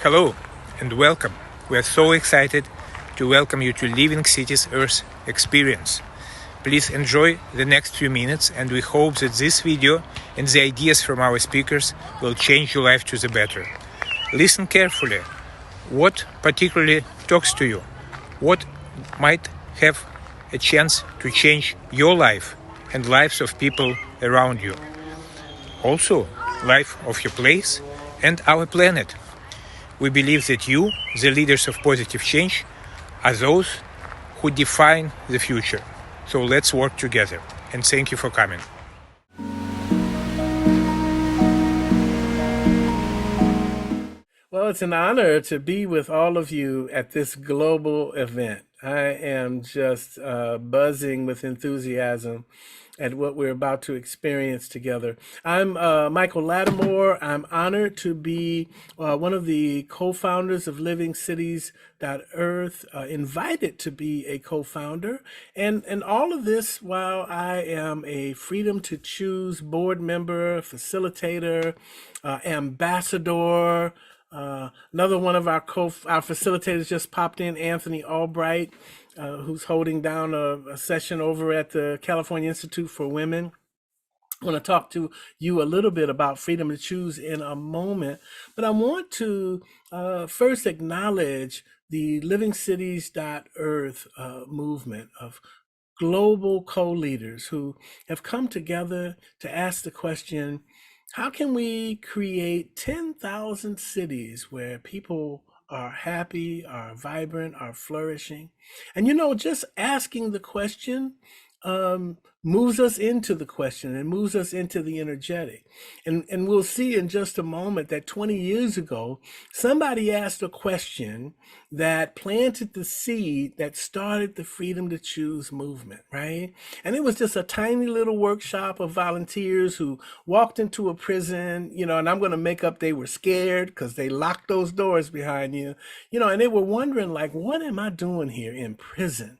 Hello and welcome. We are so excited to welcome you to Living Cities Earth experience. Please enjoy the next few minutes, and we hope that this video and the ideas from our speakers will change your life to the better. Listen carefully. What particularly talks to you? What might have a chance to change your life and lives of people around you? Also, life of your place and our planet. We believe that you, the leaders of positive change, are those who define the future. So let's work together. And thank you for coming. Well, it's an honor to be with all of you at this global event. I am just buzzing with enthusiasm at what we're about to experience together. I'm Michael Lattimore. I'm honored to be one of the co-founders of Living Cities Earth, invited to be a co-founder, and all of this while I am a Freedom to Choose board member, facilitator, ambassador. Another one of our facilitators just popped in, Anthony Albright, who's holding down a session over at the California Institute for Women. I want to talk to you a little bit about freedom to choose in a moment, but I want to first acknowledge the Living Cities Earth movement of global co-leaders who have come together to ask the question, how can we create 10,000 cities where people are happy, are vibrant, are flourishing? And just asking the question moves us into the question and moves us into the energetic. And we'll see in just a moment that 20 years ago, somebody asked a question that planted the seed that started the Freedom to Choose movement, right? And it was just a tiny little workshop of volunteers who walked into a prison, and I'm going to make up they were scared because they locked those doors behind you, and they were wondering, like, what am I doing here in prison?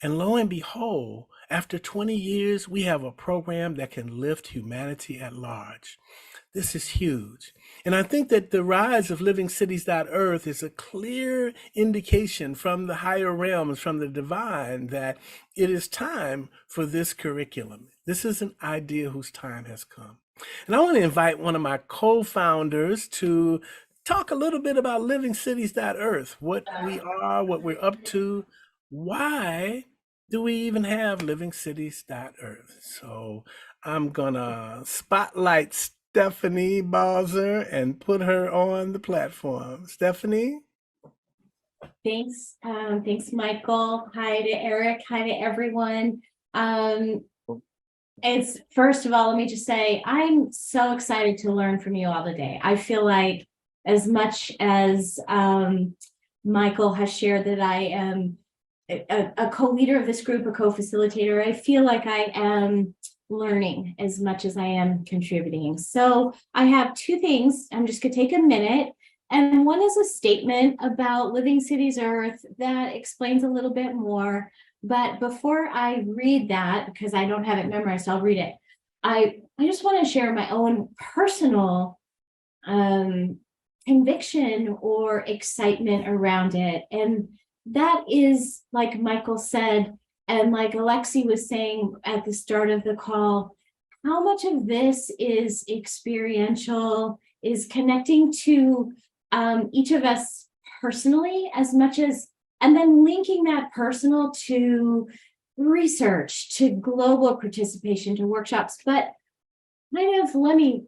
And lo and behold, after 20 years, we have a program that can lift humanity at large. This is huge. And I think that the rise of Living Cities Earth is a clear indication from the higher realms, from the divine, that it is time for this curriculum. This is an idea whose time has come. And I want to invite one of my co-founders to talk a little bit about Living Cities Earth, what we are, what we're up to, why do we even have Living Cities Earth? So I'm gonna spotlight Stephanie Balzer and put her on the platform. Stephanie? Thanks. Thanks, Michael. Hi to Eric. Hi to everyone. It's first of all, let me just say, I'm so excited to learn from you all today. I feel like as much as Michael has shared that I am a co-leader of this group, a co-facilitator, I feel like I am learning as much as I am contributing. So I have two things. I'm just going to take a minute. And one is a statement about Living Cities Earth that explains a little bit more. But before I read that, because I don't have it memorized, I'll read it. I just want to share my own personal conviction or excitement around it. And that is, like Michael said, and like Alexi was saying at the start of the call, how much of this is experiential, is connecting to each of us personally as much as, and then linking that personal to research, to global participation, to workshops. But kind of let me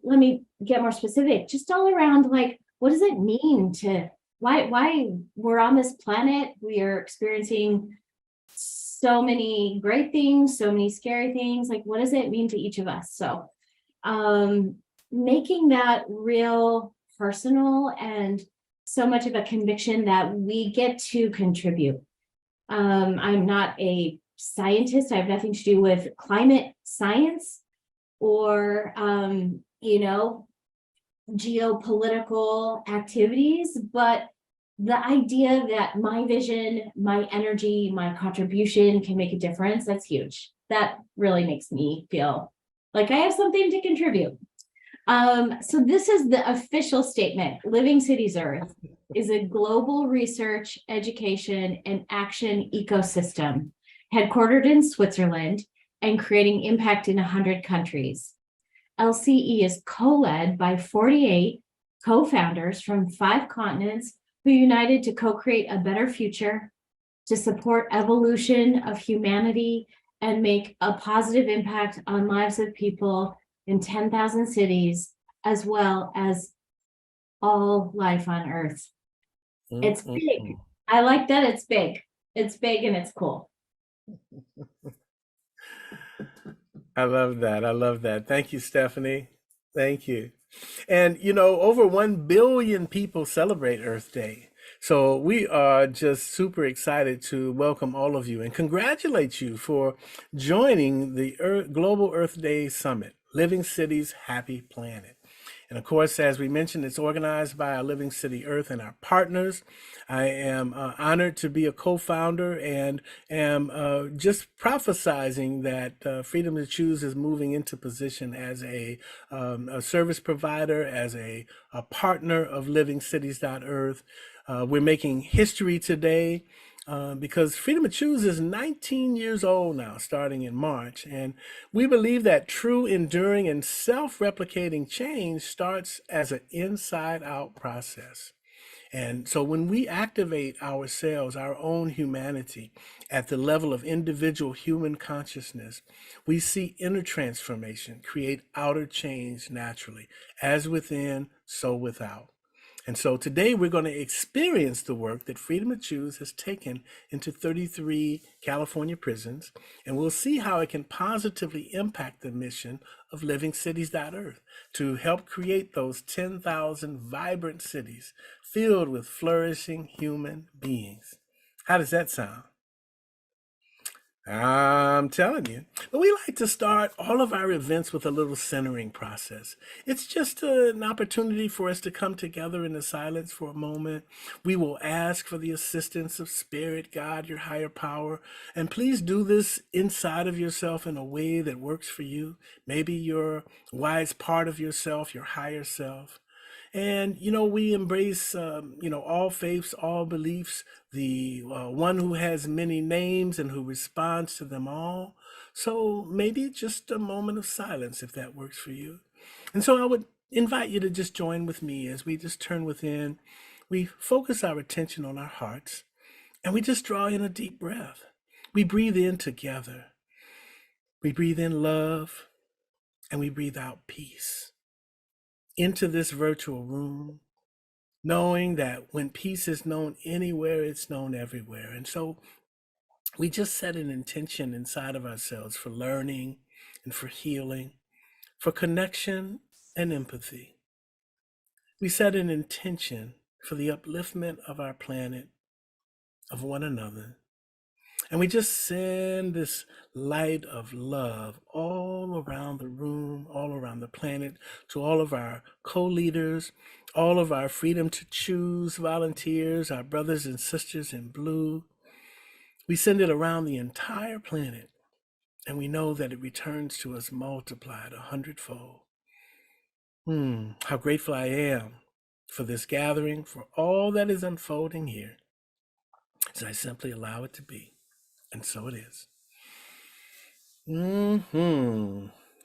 get more specific, just all around, like, what does it mean to, why we're on this planet? We are experiencing so many great things, so many scary things. Like, what does it mean to each of us? So making that real personal and so much of a conviction that we get to contribute. I'm not a scientist. I have nothing to do with climate science or, geopolitical activities, but the idea that my vision, my energy, my contribution can make a difference, that's huge. That really makes me feel like I have something to contribute. So this is the official statement. Living Cities Earth is a global research, education, and action ecosystem headquartered in Switzerland and creating impact in 100 countries. LCE is co-led by 48 co-founders from 5 continents who united to co-create a better future, to support evolution of humanity and make a positive impact on lives of people in 10,000 cities, as well as all life on Earth. It's big. I like that it's big. It's big and it's cool. I love that. I love that. Thank you, Stephanie. Thank you. And over 1 billion people celebrate Earth Day. So we are just super excited to welcome all of you and congratulate you for joining the Global Earth Day Summit, Living Cities, Happy Planet. And of course, as we mentioned, it's organized by our Living City Earth and our partners. I am honored to be a co-founder and am just prophesizing that Freedom to Choose is moving into position as a service provider, as a partner of LivingCities.Earth. We're making history today. Because Freedom to Choose is 19 years old now, starting in March. And we believe that true, enduring, and self-replicating change starts as an inside-out process. And so when we activate ourselves, our own humanity, at the level of individual human consciousness, we see inner transformation, create outer change naturally, as within, so without. And so today we're going to experience the work that Freedom to Choose has taken into 33 California prisons, and we'll see how it can positively impact the mission of LivingCities.Earth to help create those 10,000 vibrant cities filled with flourishing human beings. How does that sound? I'm telling you. But we like to start all of our events with a little centering process. It's just an opportunity for us to come together in the silence for a moment. We will ask for the assistance of Spirit, God, your higher power. And please do this inside of yourself in a way that works for you. Maybe your wise part of yourself, your higher self. And, we embrace, all faiths, all beliefs, the one who has many names and who responds to them all. So maybe just a moment of silence if that works for you. And so I would invite you to just join with me as we just turn within. We focus our attention on our hearts and we just draw in a deep breath. We breathe in together. We breathe in love and we breathe out peace into this virtual room, knowing that when peace is known anywhere, it's known everywhere. And so we just set an intention inside of ourselves for learning and for healing, for connection and empathy. We set an intention for the upliftment of our planet, of one another. And we just send this light of love all around the room, all around the planet, to all of our co-leaders, all of our Freedom to Choose volunteers, our brothers and sisters in blue. We send it around the entire planet, and we know that it returns to us multiplied 100-fold. How grateful I am for this gathering, for all that is unfolding here, as I simply allow it to be. And so it is.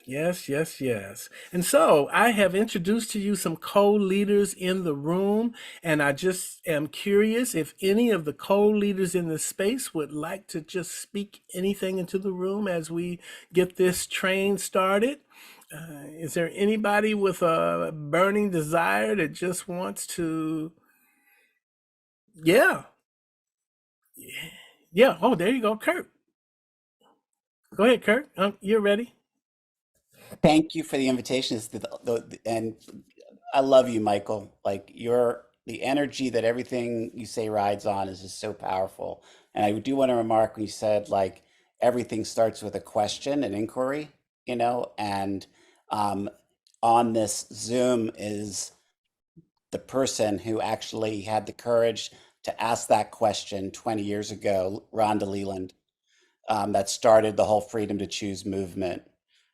Yes, yes, yes. And so I have introduced to you some co-leaders in the room, and I just am curious if any of the co-leaders in the space would like to just speak anything into the room as we get this train started. Is there anybody with a burning desire that just wants to? Yeah. Yeah. Oh, there you go, Kurt. Go ahead, Kurt. You're ready. Thank you for the invitation. And I love you, Michael. Like the energy that everything you say rides on is just so powerful. And I do want to remark when you said like everything starts with a question, an inquiry, and on this Zoom is the person who actually had the courage to ask that question 20 years ago, Rhonda Leland, that started the whole Freedom to Choose movement.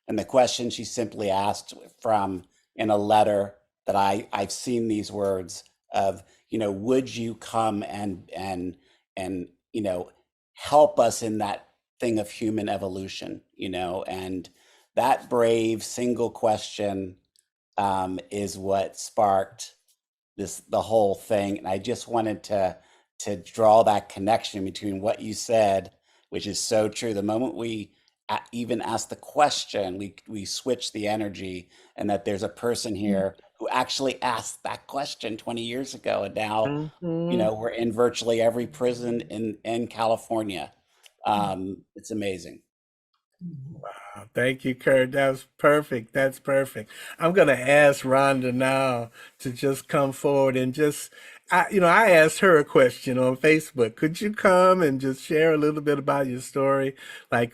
And the question she simply asked from in a letter that I've seen these words of, would you come and help us in that thing of human evolution, and that brave single question is what sparked the whole thing. And I just wanted to draw that connection between what you said, which is so true. The moment we even ask the question, we switch the energy, and that there's a person here who actually asked that question 20 years ago, and now we're in virtually every prison in California. It's amazing. Wow, thank you, Kurt. That was perfect. That's perfect. I'm gonna ask Rhonda now to just come forward and I asked her a question on Facebook. Could you come and just share a little bit about your story? Like,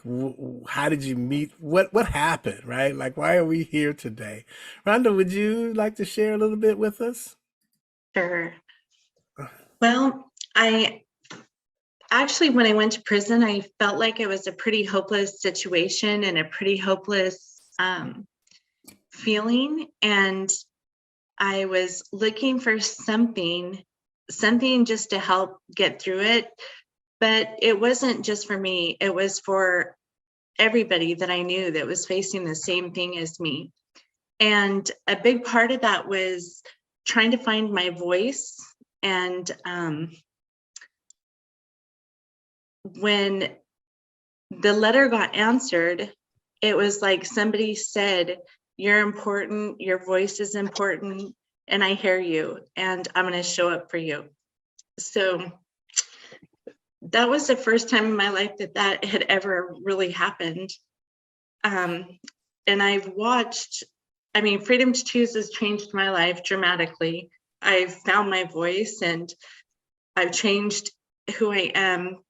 how did you meet? What happened, right? Like, why are we here today? Rhonda, would you like to share a little bit with us? Sure. Well, I actually, when I went to prison, I felt like it was a pretty hopeless situation and a pretty hopeless feeling. And I was looking for something just to help get through it. But it wasn't just for me, it was for everybody that I knew that was facing the same thing as me. And a big part of that was trying to find my voice. And when the letter got answered, it was like somebody said, "You're important, your voice is important, and I hear you, and I'm going to show up for you." So that was the first time in my life that had ever really happened. And I've watched, Freedom to Choose has changed my life dramatically. I've found my voice and I've changed who I am.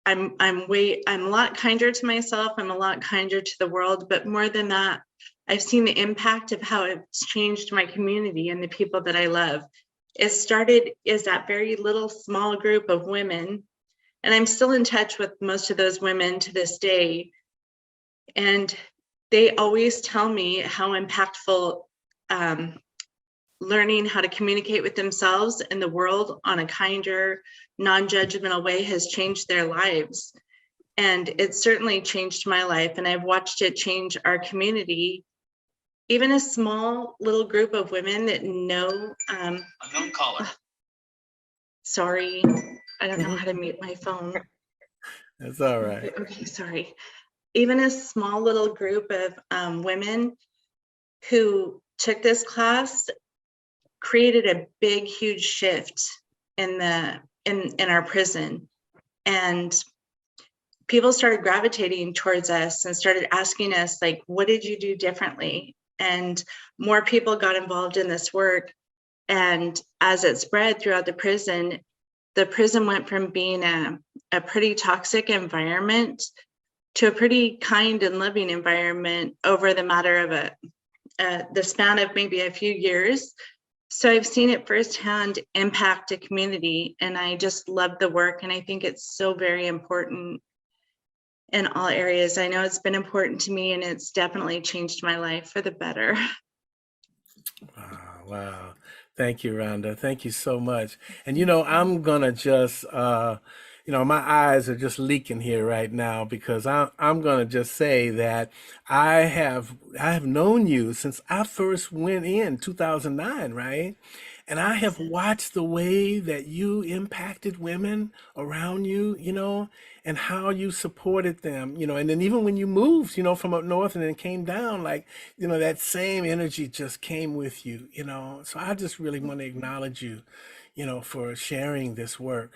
I'm a lot kinder to myself. I'm a lot kinder to the world, but more than that, I've seen the impact of how it's changed my community and the people that I love. It started as that very little small group of women, and I'm still in touch with most of those women to this day. And they always tell me how impactful learning how to communicate with themselves and the world on a kinder, non-judgmental way has changed their lives. And it certainly changed my life, and I've watched it change our community. Even a small little group of women that know unknown caller. Sorry, I don't know how to mute my phone. That's all right. Okay, sorry. Even a small little group of women who took this class created a big, huge shift in our prison. And people started gravitating towards us and started asking us, like, what did you do differently? And more people got involved in this work. And as it spread throughout the prison went from being a pretty toxic environment to a pretty kind and loving environment over the matter of the span of maybe a few years. So I've seen it firsthand impact a community, and I just love the work. And I think it's so very important in all areas. I know it's been important to me, and it's definitely changed my life for the better. Wow. Thank you, Rhonda. Thank you so much. And I'm gonna just my eyes are just leaking here right now because I'm gonna just say that I have known you since I first went in 2009, right? And I have watched the way that you impacted women around you, and how you supported them, and then even when you moved, from up north and then came down, like, that same energy just came with you, So I just really want to acknowledge you, for sharing this work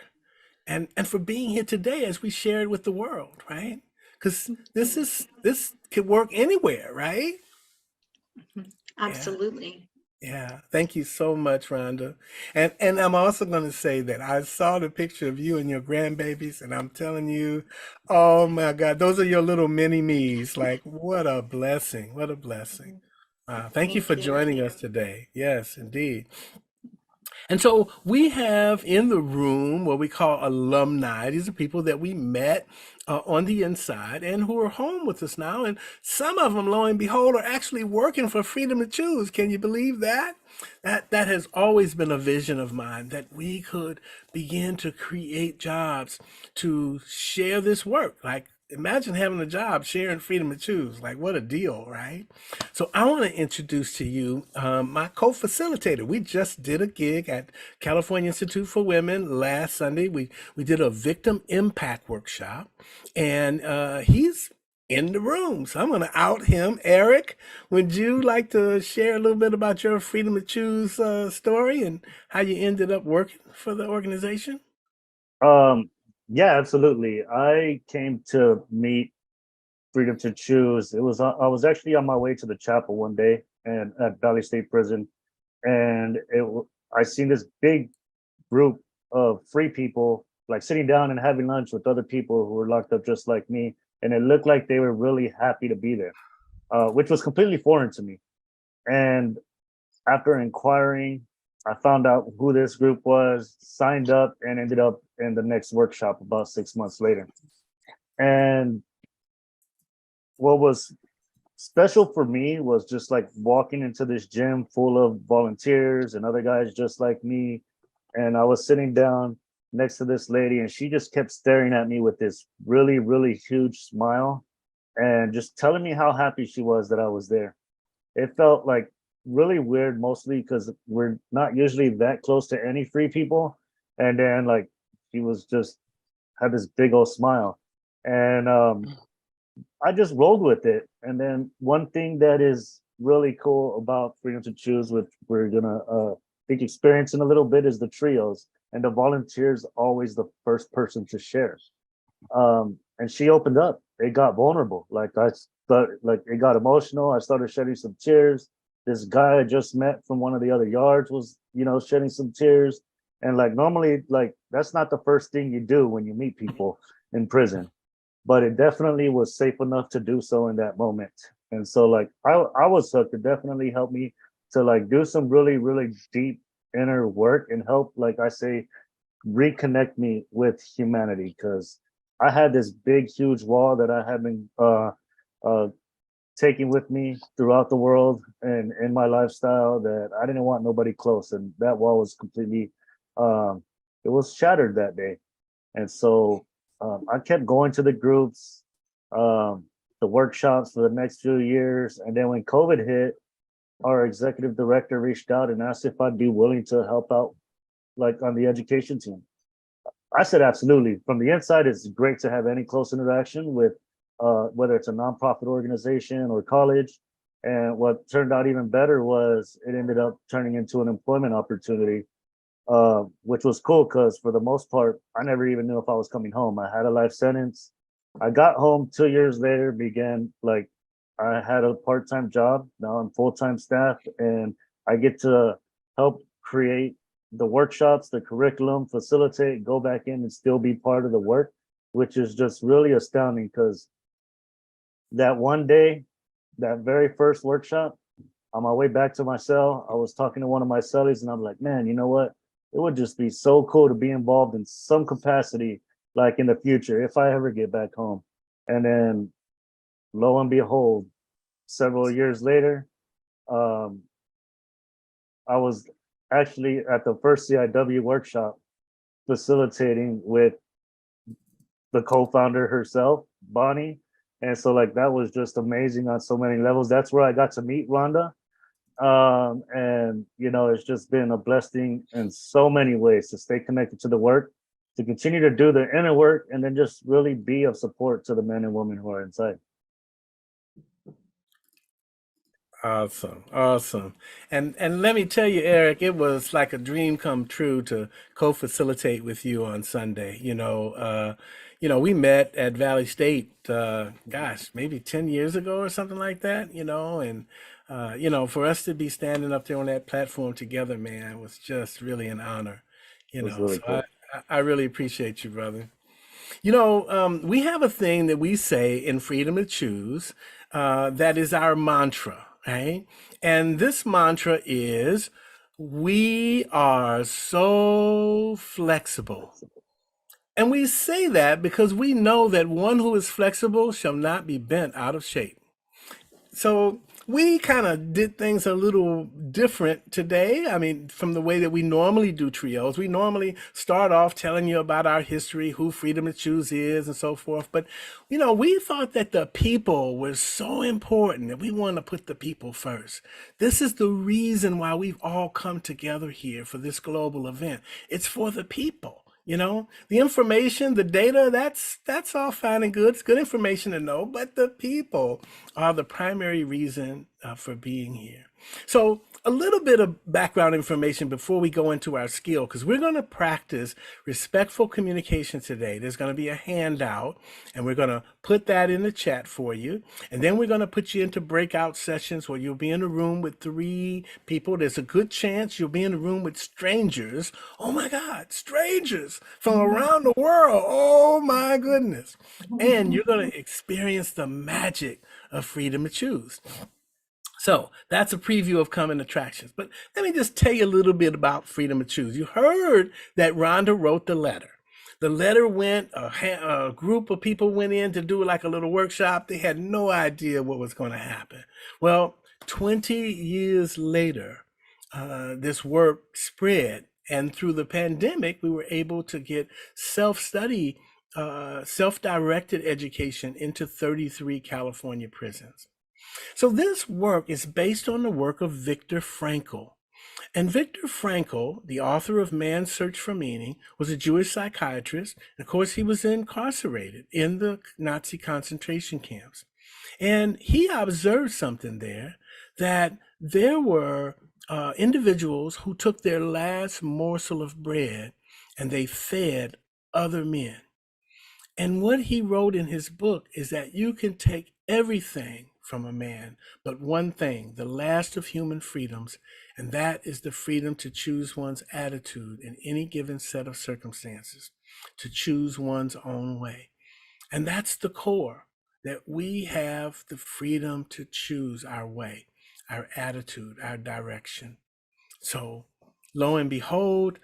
and for being here today as we share it with the world, right? Because this could work anywhere, right? Absolutely. Yeah, thank you so much, Rhonda. And I'm also going to say that I saw the picture of you and your grandbabies, and I'm telling you, oh my God, those are your little mini me's. Like, what a blessing! What a blessing! Thank you for joining us today. Yes, indeed. And so we have in the room what we call alumni. These are people that we met on the inside and who are home with us now. And some of them, lo and behold, are actually working for Freedom to Choose. Can you believe that? That has always been a vision of mine, that we could begin to create jobs to share this work. Like, imagine having a job sharing Freedom to Choose. Like, what a deal, right? So I want to introduce to you my co-facilitator. We just did a gig at California Institute for Women last Sunday. We did a victim impact workshop, and he's in the room. So I'm going to out him. Eric, would you like to share a little bit about your Freedom to Choose story and how you ended up working for the organization? Um, yeah, absolutely. I came to meet Freedom to Choose. I was actually on my way to the chapel one day and at Valley State Prison, and I seen this big group of free people like sitting down and having lunch with other people who were locked up just like me, and it looked like they were really happy to be there, which was completely foreign to me. And after inquiring, I found out who this group was, signed up, and ended up in the next workshop about 6 months later. And what was special for me was just like walking into this gym full of volunteers and other guys just like me. And I was sitting down next to this lady, and she just kept staring at me with this really, really huge smile and just telling me how happy she was that I was there. It felt like really weird, mostly because we're not usually that close to any free people. And then like she was just had this big old smile. And I just rolled with it. And then one thing that is really cool about Freedom to Choose, which we're gonna think experience in a little bit, is the trios. And the volunteers always the first person to share. And she opened up. It got vulnerable. Like it got emotional. I started shedding some tears. This guy I just met from one of the other yards was, shedding some tears. And like normally, like that's not the first thing you do when you meet people in prison, but it definitely was safe enough to do so in that moment. And so like I was hooked. It definitely helped me to like do some really, really deep inner work and help, like I say, reconnect me with humanity, because I had this big, huge wall that I had been taking with me throughout the world and in my lifestyle that I didn't want nobody close. And that wall was completely, it was shattered that day. And so I kept going to the groups, the workshops for the next few years. And then when COVID hit, our executive director reached out and asked if I'd be willing to help out, like on the education team. I said, absolutely. From the inside, it's great to have any close interaction with whether it's a nonprofit organization or college. And what turned out even better was it ended up turning into an employment opportunity, which was cool because for the most part, I never even knew if I was coming home. I had a life sentence. I got home 2 years later, I had a part-time job. Now I'm full-time staff, and I get to help create the workshops, the curriculum, facilitate, go back in and still be part of the work, which is just really astounding because that one day, that very first workshop, on my way back to my cell, I was talking to one of my cellies and I'm like, man, you know what? It would just be so cool to be involved in some capacity, like in the future, if I ever get back home. And then lo and behold, several years later, I was actually at the first CIW workshop facilitating with the co-founder herself, Bonnie. And so like that was just amazing on so many levels. That's where I got to meet Rhonda. And it's just been a blessing in so many ways to stay connected to the work, to continue to do the inner work, and then just really be of support to the men and women who are inside. Awesome. And let me tell you, Eric, it was like a dream come true to co-facilitate with you on Sunday. We met at Valley State, maybe 10 years ago or something like that, and for us to be standing up there on that platform together, man, was just really an honor, It was really so cool. I really appreciate you, brother. We have a thing that we say in Freedom to Choose, that is our mantra, right? And this mantra is We are so flexible. And we say that because we know that one who is flexible shall not be bent out of shape. So we kind of did things a little different today. I mean, from the way that we normally do trios, we normally start off telling you about our history, who Freedom to Choose is, and so forth. But, we thought that the people was so important that we want to put the people first. This is the reason why we've all come together here for this global event. It's for the people. The information, the data, that's all fine and good. It's good information to know, but the people are the primary reason for being here. So a little bit of background information before we go into our skill, because we're going to practice respectful communication today. There's going to be a handout, and we're going to put that in the chat for you. And then we're going to put you into breakout sessions where you'll be in a room with 3 people. There's a good chance you'll be in a room with strangers. Oh my God, strangers from around the world. Oh my goodness. And you're going to experience the magic of freedom to choose. So that's a preview of coming attractions. But let me just tell you a little bit about freedom to choose. You heard that Rhonda wrote the letter. The letter went, a group of people went in to do like a little workshop. They had no idea what was going to happen. Well, 20 years later, this work spread. And through the pandemic, we were able to get self-study, self-directed education into 33 California prisons. So this work is based on the work of Viktor Frankl. And Viktor Frankl, the author of Man's Search for Meaning, was a Jewish psychiatrist. And of course, he was incarcerated in the Nazi concentration camps. And he observed something there, that there were individuals who took their last morsel of bread and they fed other men. And what he wrote in his book is that you can take everything from a man, but one thing, the last of human freedoms, and that is the freedom to choose one's attitude in any given set of circumstances, to choose one's own way. And that's the core, that we have the freedom to choose our way, our attitude, our direction. So lo and behold,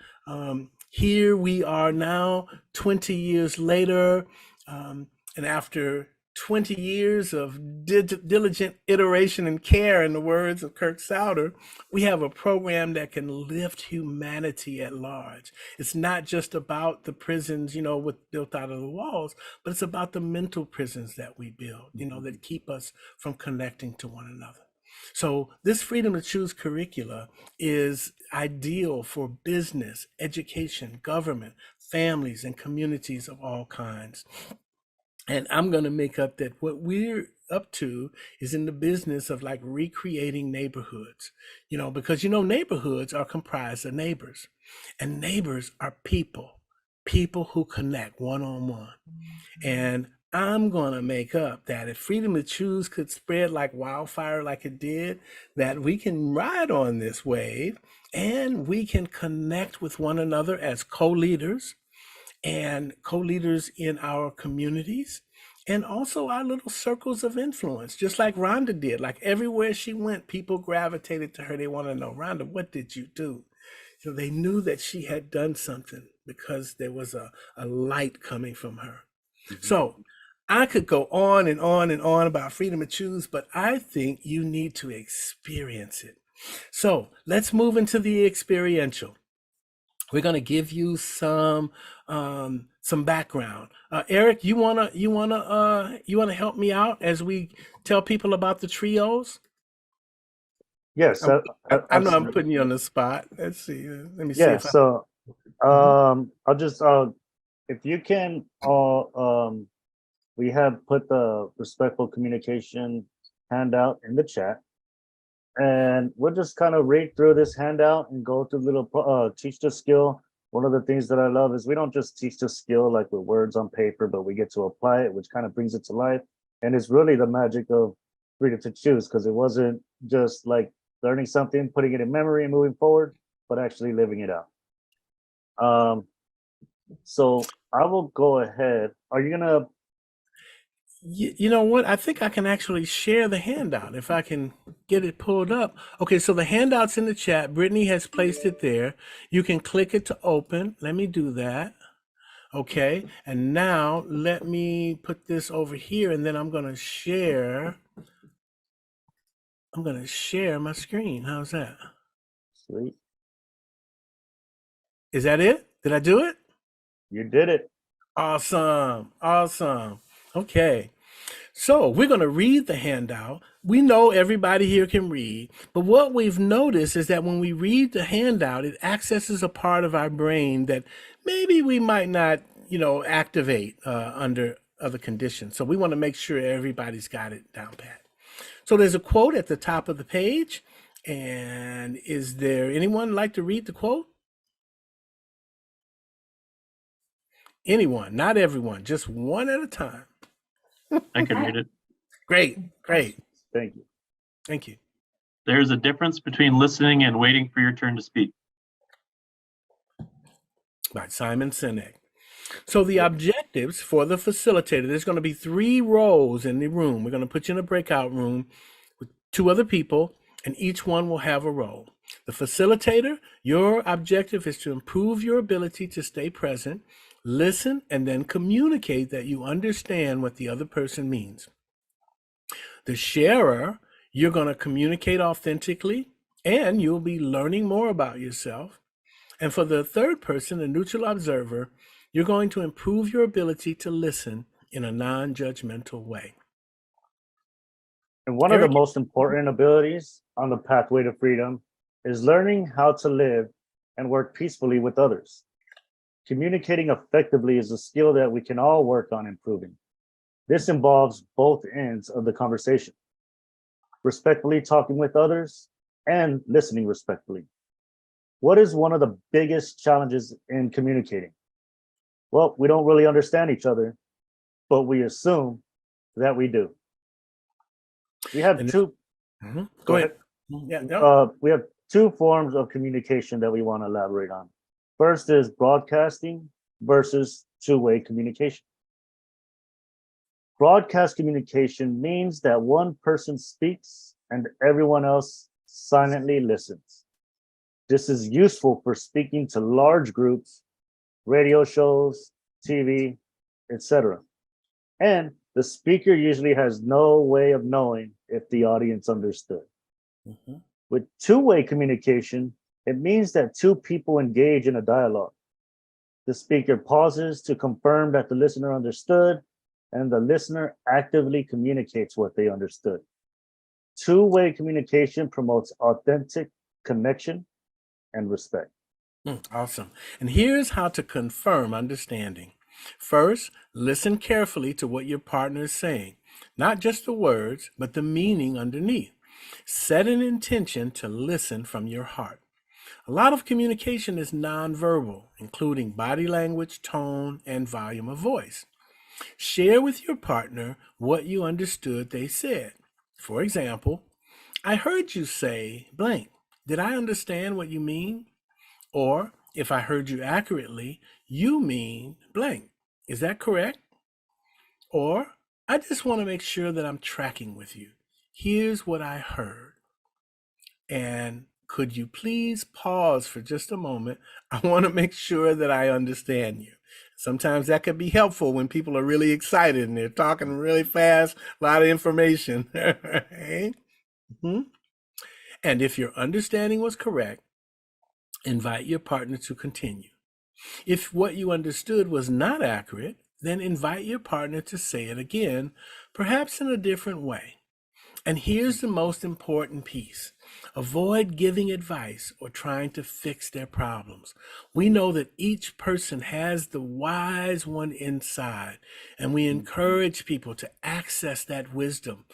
here we are now 20 years later, and after 20 years of diligent iteration and care, in the words of Kirk Souder, we have a program that can lift humanity at large. It's not just about the prisons, built out of the walls, but it's about the mental prisons that we build, that keep us from connecting to one another. So this freedom to choose curricula is ideal for business, education, government, families, and communities of all kinds. And I'm going to make up that what we're up to is in the business of like recreating neighborhoods, because, neighborhoods are comprised of neighbors, and neighbors are people who connect one-on-one. And I'm going to make up that if freedom to choose could spread like wildfire, like it did, that we can ride on this wave and we can connect with one another as co-leaders and co-leaders in our communities, and also our little circles of influence, just like Rhonda did. Like everywhere she went, people gravitated to her. They want to know, Rhonda, what did you do? So they knew that she had done something because there was a light coming from her. Mm-hmm. So I could go on and on and on about freedom to choose, but I think you need to experience it. So let's move into the experiential. We're going to give you some background. Eric, you wanna help me out as we tell people about the trios? Yes, I know I'm putting you on the spot. Let's see. Let me see. Yeah. So, I'll just if you can we have put the respectful communication handout in the chat. And we'll just kind of read through this handout and go through little teach the skill. One of the things that I love is we don't just teach the skill like with words on paper, but we get to apply it, which kind of brings it to life. And it's really the magic of freedom to choose, because it wasn't just like learning something, putting it in memory and moving forward, but actually living it out. So I will go ahead. Are you gonna? You know what? I think I can actually share the handout if I can get it pulled up. Okay, so the handout's in the chat. Brittany has placed it there. You can click it to open. Let me do that. Okay, and now let me put this over here and then I'm going to share. I'm going to share my screen. How's that? Sweet. Is that it? Did I do it? You did it. Awesome. Awesome. Okay. So we're going to read the handout. We know everybody here can read, but what we've noticed is that when we read the handout, it accesses a part of our brain that maybe we might not, activate under other conditions. So we want to make sure everybody's got it down pat. So there's a quote at the top of the page. And is there anyone like to read the quote? Anyone, not everyone, just one at a time. I can read it. Great, great. Thank you. Thank you. There's a difference between listening and waiting for your turn to speak. By Simon Sinek. So the objectives for the facilitator, there's going to be 3 rows in the room. We're going to put you in a breakout room with 2 other people, and each one will have a role. The facilitator, your objective is to improve your ability to stay present, listen, and then communicate that you understand what the other person means. The sharer, you're going to communicate authentically, and you'll be learning more about yourself. And for the third person, the neutral observer, you're going to improve your ability to listen in a non-judgmental way. And one of the Eric? most important abilities on the pathway to freedom is learning how to live and work peacefully with others. Communicating effectively is a skill that we can all work on improving. This involves both ends of the conversation, respectfully talking with others and listening respectfully. What is one of the biggest challenges in communicating? Well, we don't really understand each other, but we assume that we do. We have And- two. Go ahead. Yeah, no. We have 2 forms of communication that we want to elaborate on. First is broadcasting versus 2-way communication. Broadcast communication means that one person speaks and everyone else silently listens. This is useful for speaking to large groups, radio shows, TV, etc. And the speaker usually has no way of knowing if the audience understood. Mhm. With 2-way communication, it means that 2 people engage in a dialogue. The speaker pauses to confirm that the listener understood, and the listener actively communicates what they understood. 2-way communication promotes authentic connection and respect. Awesome. And here's how to confirm understanding. First, listen carefully to what your partner is saying, not just the words, but the meaning underneath. Set an intention to listen from your heart. A lot of communication is nonverbal, including body language, tone, and volume of voice. Share with your partner what you understood they said. For example, I heard you say blank. Did I understand what you mean? Or if I heard you accurately, you mean blank. Is that correct? Or I just want to make sure that I'm tracking with you. Here's what I heard. And could you please pause for just a moment? I want to make sure that I understand you. Sometimes that could be helpful when people are really excited and they're talking really fast, a lot of information. Right? Mhm. And if your understanding was correct, invite your partner to continue. If what you understood was not accurate, then invite your partner to say it again, perhaps in a different way. And here's the most important piece. Avoid giving advice or trying to fix their problems. We know that each person has the wise one inside, and we encourage people to access that wisdom,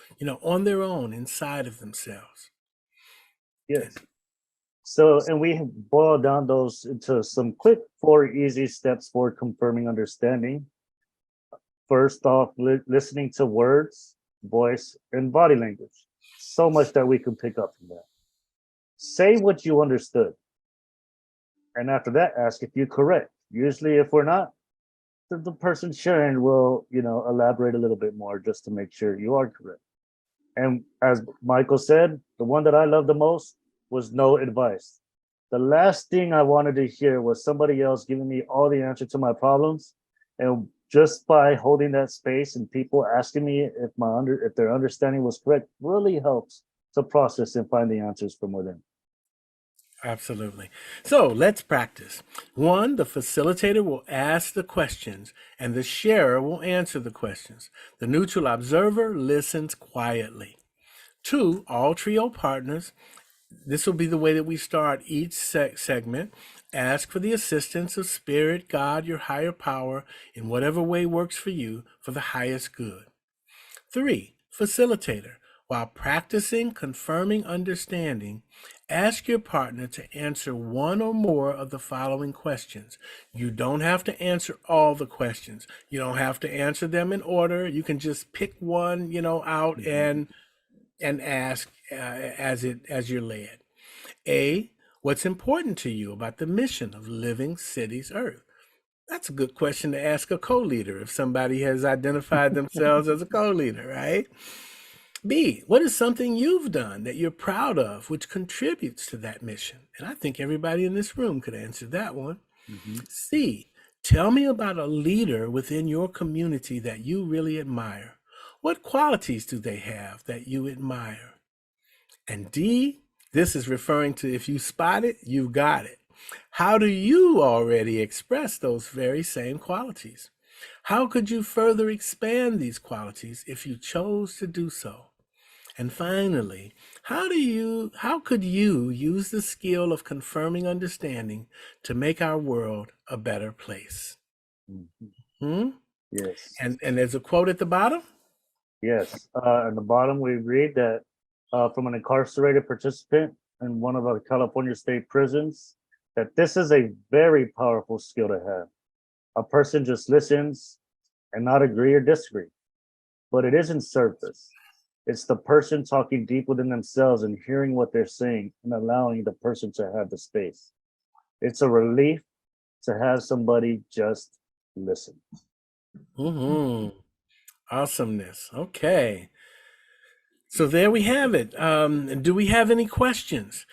on their own inside of themselves. Yes. So, and we have boiled down those into some quick 4 easy steps for confirming understanding. First off, listening to words, voice, and body language. So much that we can pick up from that. Say what you understood. And after that, ask if you're correct. Usually, if we're not, the person sharing will, elaborate a little bit more just to make sure you are correct. And as Michael said, the one that I loved the most was no advice. The last thing I wanted to hear was somebody else giving me all the answer to my problems. And just by holding that space and people asking me if their understanding was correct really helps to process and find the answers from within. Absolutely. So let's practice. 1, the facilitator will ask the questions and the sharer will answer the questions. The neutral observer listens quietly. 2, all trio partners, this will be the way that we start each segment. Ask for the assistance of Spirit, God, your higher power, in whatever way works for you for the highest good. 3, facilitator. While practicing confirming understanding, ask your partner to answer one or more of the following questions. You don't have to answer all the questions. You don't have to answer them in order. You can just pick one, out and ask as you're led. A, what's important to you about the mission of Living Cities Earth? That's a good question to ask a co-leader if somebody has identified themselves as a co-leader, right? B, what is something you've done that you're proud of which contributes to that mission? And I think everybody in this room could answer that one. C, tell me about a leader within your community that you really admire. What qualities do they have that you admire? And D, this is referring to if you spot it, you got it. How do you already express those very same qualities? How could you further expand these qualities if you chose to do so? And finally, how could you use the skill of confirming understanding to make our world a better place? Yes. And there's a quote at the bottom. Yes. At the bottom, we read that from an incarcerated participant in one of the California state prisons, that this is a very powerful skill to have. A person just listens and not agree or disagree, but it isn't surface. It's the person talking deep within themselves and hearing what they're saying and allowing the person to have the space. It's a relief to have somebody just listen. Awesomeness. Okay. So there we have it. Do we have any questions?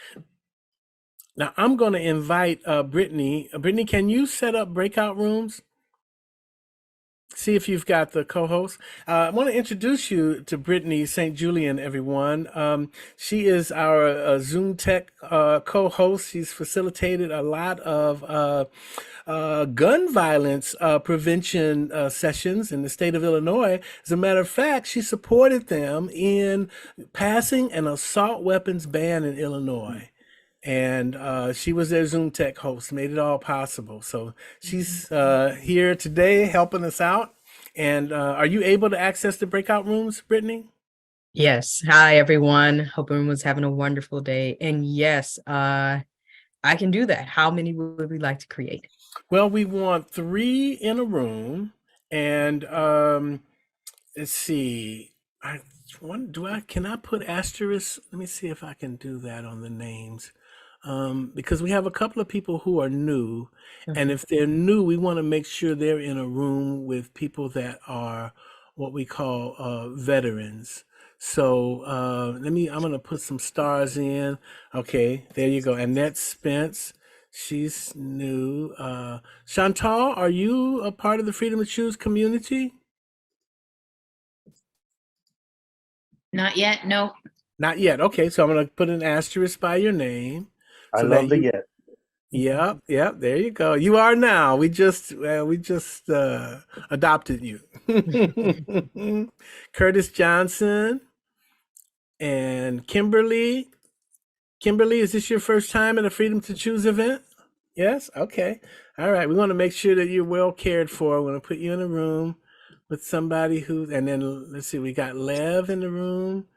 Now I'm going to invite Brittany. Brittany, can you set up breakout rooms? See if you've got the co-host. I want to introduce you to Brittany St. Julian, everyone. She is our Zoom Tech co-host. She's facilitated a lot of gun violence prevention sessions in the state of Illinois. As a matter of fact, she supported them in passing an assault weapons ban in Illinois. And she was their Zoom Tech host, made it all possible. So she's here today helping us out. And are you able to access the breakout rooms, Brittany? Yes. Hi, everyone. Hope everyone's having a wonderful day. And yes, I can do that. How many would we like to create? Well, we want 3 in a room. And let's see. Can I put asterisk? Let me see if I can do that on the names. Because we have a couple of people who are new, and if they're new, we want to make sure they're in a room with people that are what we call veterans. So I'm going to put some stars in. Okay, there you go. Annette Spence, she's new. Chantal, are you a part of the Freedom to Choose community? Not yet, no. Not yet. Okay, so I'm going to put an asterisk by your name. I So love that the you- yet. Yep. There you go. You are now. We just adopted you. Curtis Johnson and Kimberly. Kimberly, is this your first time at a Freedom to Choose event? Yes. Okay. All right. We want to make sure that you're well cared for. We're going to put you in a room with somebody who. And then let's see. We got Lev in the room.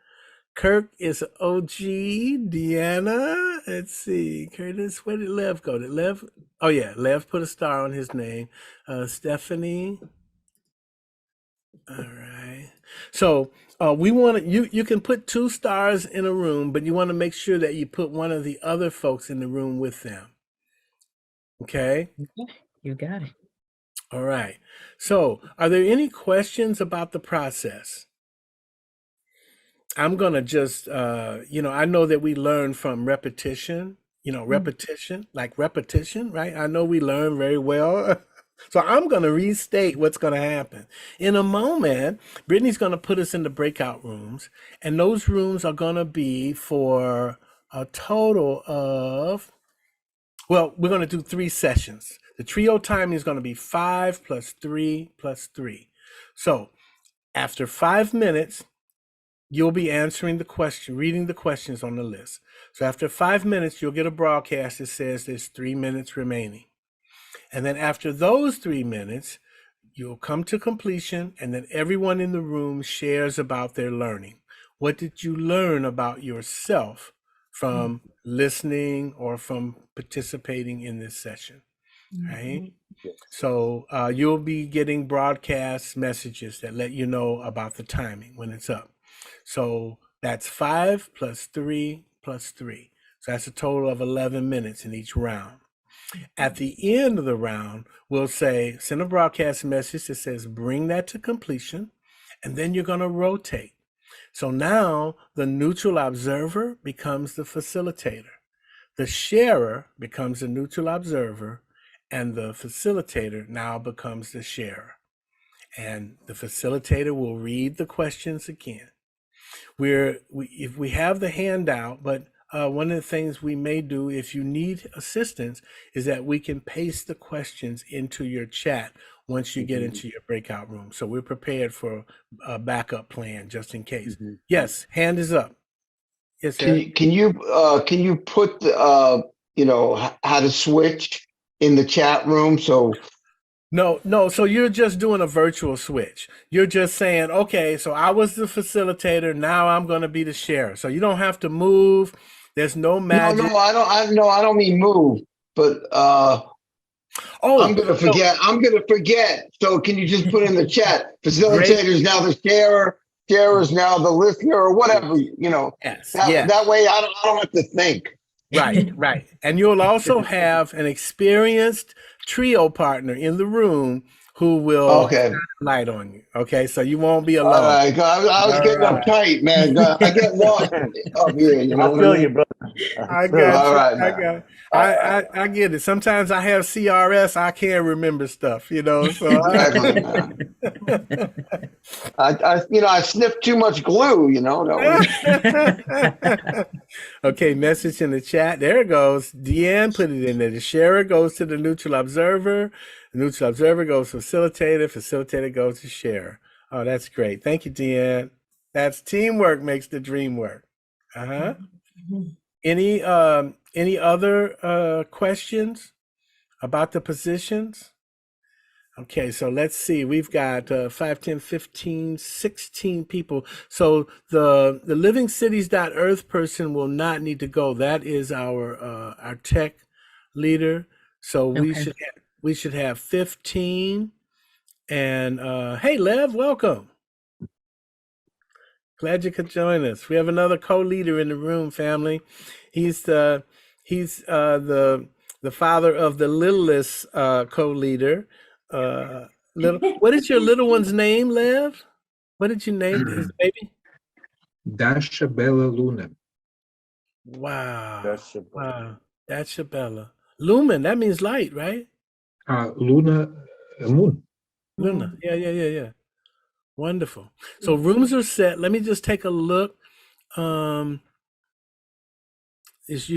Kirk is OG. Deanna, let's see. Curtis, where did Lev go? Did Lev? Oh yeah, Lev put a star on his name. Stephanie. All right. So we want to. You can put 2 stars in a room, but you want to make sure that you put one of the other folks in the room with them. Okay. You got it. All right. So, are there any questions about the process? I'm gonna just, I know that we learn from repetition, repetition, right? I know we learn very well. So I'm gonna restate what's gonna happen. In a moment, Brittany's gonna put us in the breakout rooms, and those rooms are gonna be for a total of, well, we're gonna do 3 sessions. The trio timing is gonna be 5 plus 3 plus 3. So after 5 minutes, you'll be answering the question, reading the questions on the list. So after 5 minutes, you'll get a broadcast that says there's 3 minutes remaining. And then after those 3 minutes, you'll come to completion, and then everyone in the room shares about their learning. What did you learn about yourself from listening or from participating in this session, right? So you'll be getting broadcast messages that let you know about the timing when it's up. So that's 5 plus 3 plus 3. So that's a total of 11 minutes in each round. At the end of the round, we'll say, send a broadcast message that says, bring that to completion, and then you're going to rotate. So now the neutral observer becomes the facilitator. The sharer becomes the neutral observer, and the facilitator now becomes the sharer. And the facilitator will read the questions again. If we have the handout, but one of the things we may do if you need assistance is that we can paste the questions into your chat once you get into your breakout room. So we're prepared for a backup plan just in case. Yes, hand is up. Yes, sir. Can you put how to switch in the chat room? So No. So you're just doing a virtual switch. You're just saying, okay, so I was the facilitator. Now I'm going to be the sharer. So you don't have to move. There's no magic. no, I don't mean move, but I'm gonna forget. So can you just put in the chat? Facilitator's now the sharer is now the listener, or whatever, Yes. That way I don't have to think. Right. And you'll also have an experienced trio partner in the room who will shine a light on you. Okay, so you won't be alone. All right, I was getting uptight, man. I get lost up here. I feel you, brother. I got you. All right, I got. I get it. Sometimes I have CRS. I can't remember stuff. So Exactly, man. I sniffed too much glue. Okay, message in the chat. There it goes. Deanne put it in there. The sharer goes to the neutral observer. The neutral observer goes to facilitator. Facilitator goes to sharer. Oh, that's great. Thank you, Deanne. That's teamwork makes the dream work. Any other questions about the positions? Okay, so let's see. We've got 5, 10, 15, 16 people. So the livingcities.earth person will not need to go. That is our tech leader. So we should have 15. And hey, Lev, welcome. Glad you could join us. We have another co-leader in the room, family. He's the father of the littlest co-leader. What is your little one's name, Lev? What did you name his baby? Dasha Bella Luna. Wow. Wow. Dasha Bella. Lumen, that means light, right? Luna, moon. Luna. Yeah. Wonderful. So rooms are set. Let me just take a look. You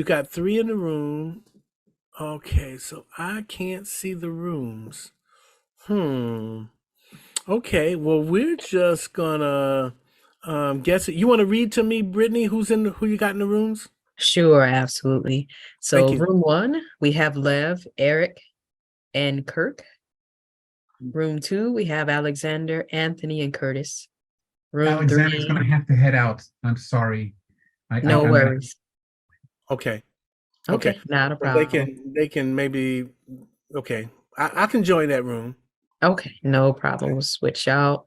got 3 in the room. Okay, so I can't see the rooms. Okay, well, we're just gonna guess it. You want to read to me, Brittany, who you got in the rooms? Sure, absolutely. So Thank you. room 1, we have Lev, Eric, and Kirk. Room 2, we have Alexander, Anthony, and Curtis. Room Alexander's 3, gonna have to head out. I'm sorry. no worries. Okay, not a well, problem. they can maybe. Okay, I can join that room. Okay, no problem. We'll switch out.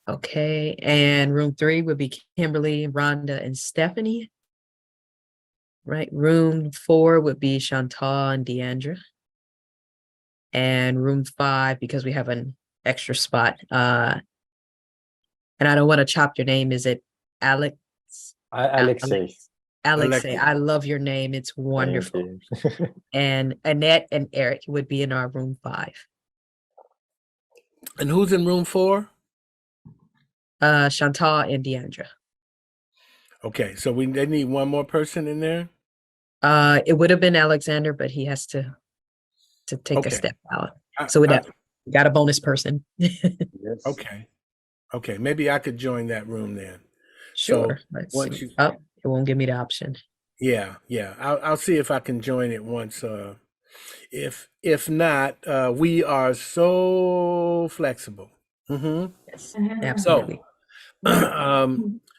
Okay, and room 3 would be Kimberly, Rhonda, and Stephanie. Right, room 4 would be Chantal and Deandra. and room 5 because we have an extra spot. And I don't want to chop your name. Is it Alex? Alexei. Alexei, I love your name. It's wonderful. Thank you. And Annette and Eric would be in our room 5. And who's in room 4? Chantal and Deandra. Okay, so they need one more person in there. It would have been Alexander, but he has to take Okay. a step out. So we got a bonus person. Yes. Okay, maybe I could join that room then. Sure. So Let's once see. you- Oh, it won't give me the option. Yeah. I'll see if I can join it once. If not, we are so flexible. Yes, Uh-huh. absolutely.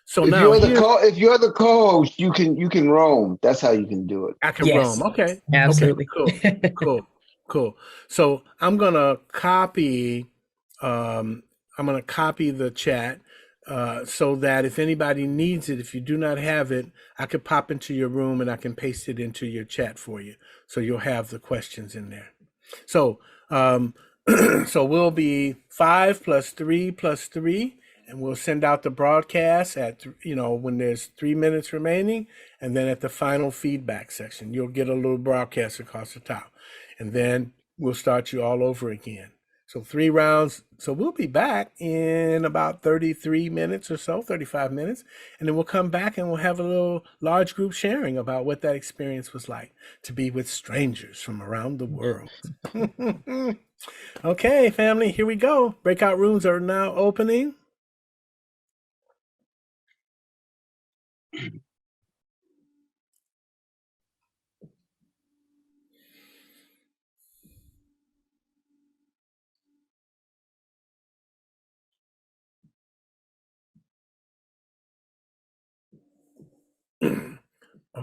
So If now if you're the co-host, you can roam. That's how you can do it. I can Yes. roam. Okay. Absolutely. Okay, cool. So I'm gonna copy. I'm gonna copy the chat so that if anybody needs it, if you do not have it, I could pop into your room and I can paste it into your chat for you. So you'll have the questions in there. So so we'll be 5 + 3 + 3. And we'll send out the broadcast at, when there's 3 minutes remaining. And then at the final feedback section, you'll get a little broadcast across the top. And then we'll start you all over again. So 3 rounds. So we'll be back in about 33 minutes or so, 35 minutes. And then we'll come back and we'll have a little large group sharing about what that experience was like to be with strangers from around the world. Okay, family, here we go. Breakout rooms are now opening.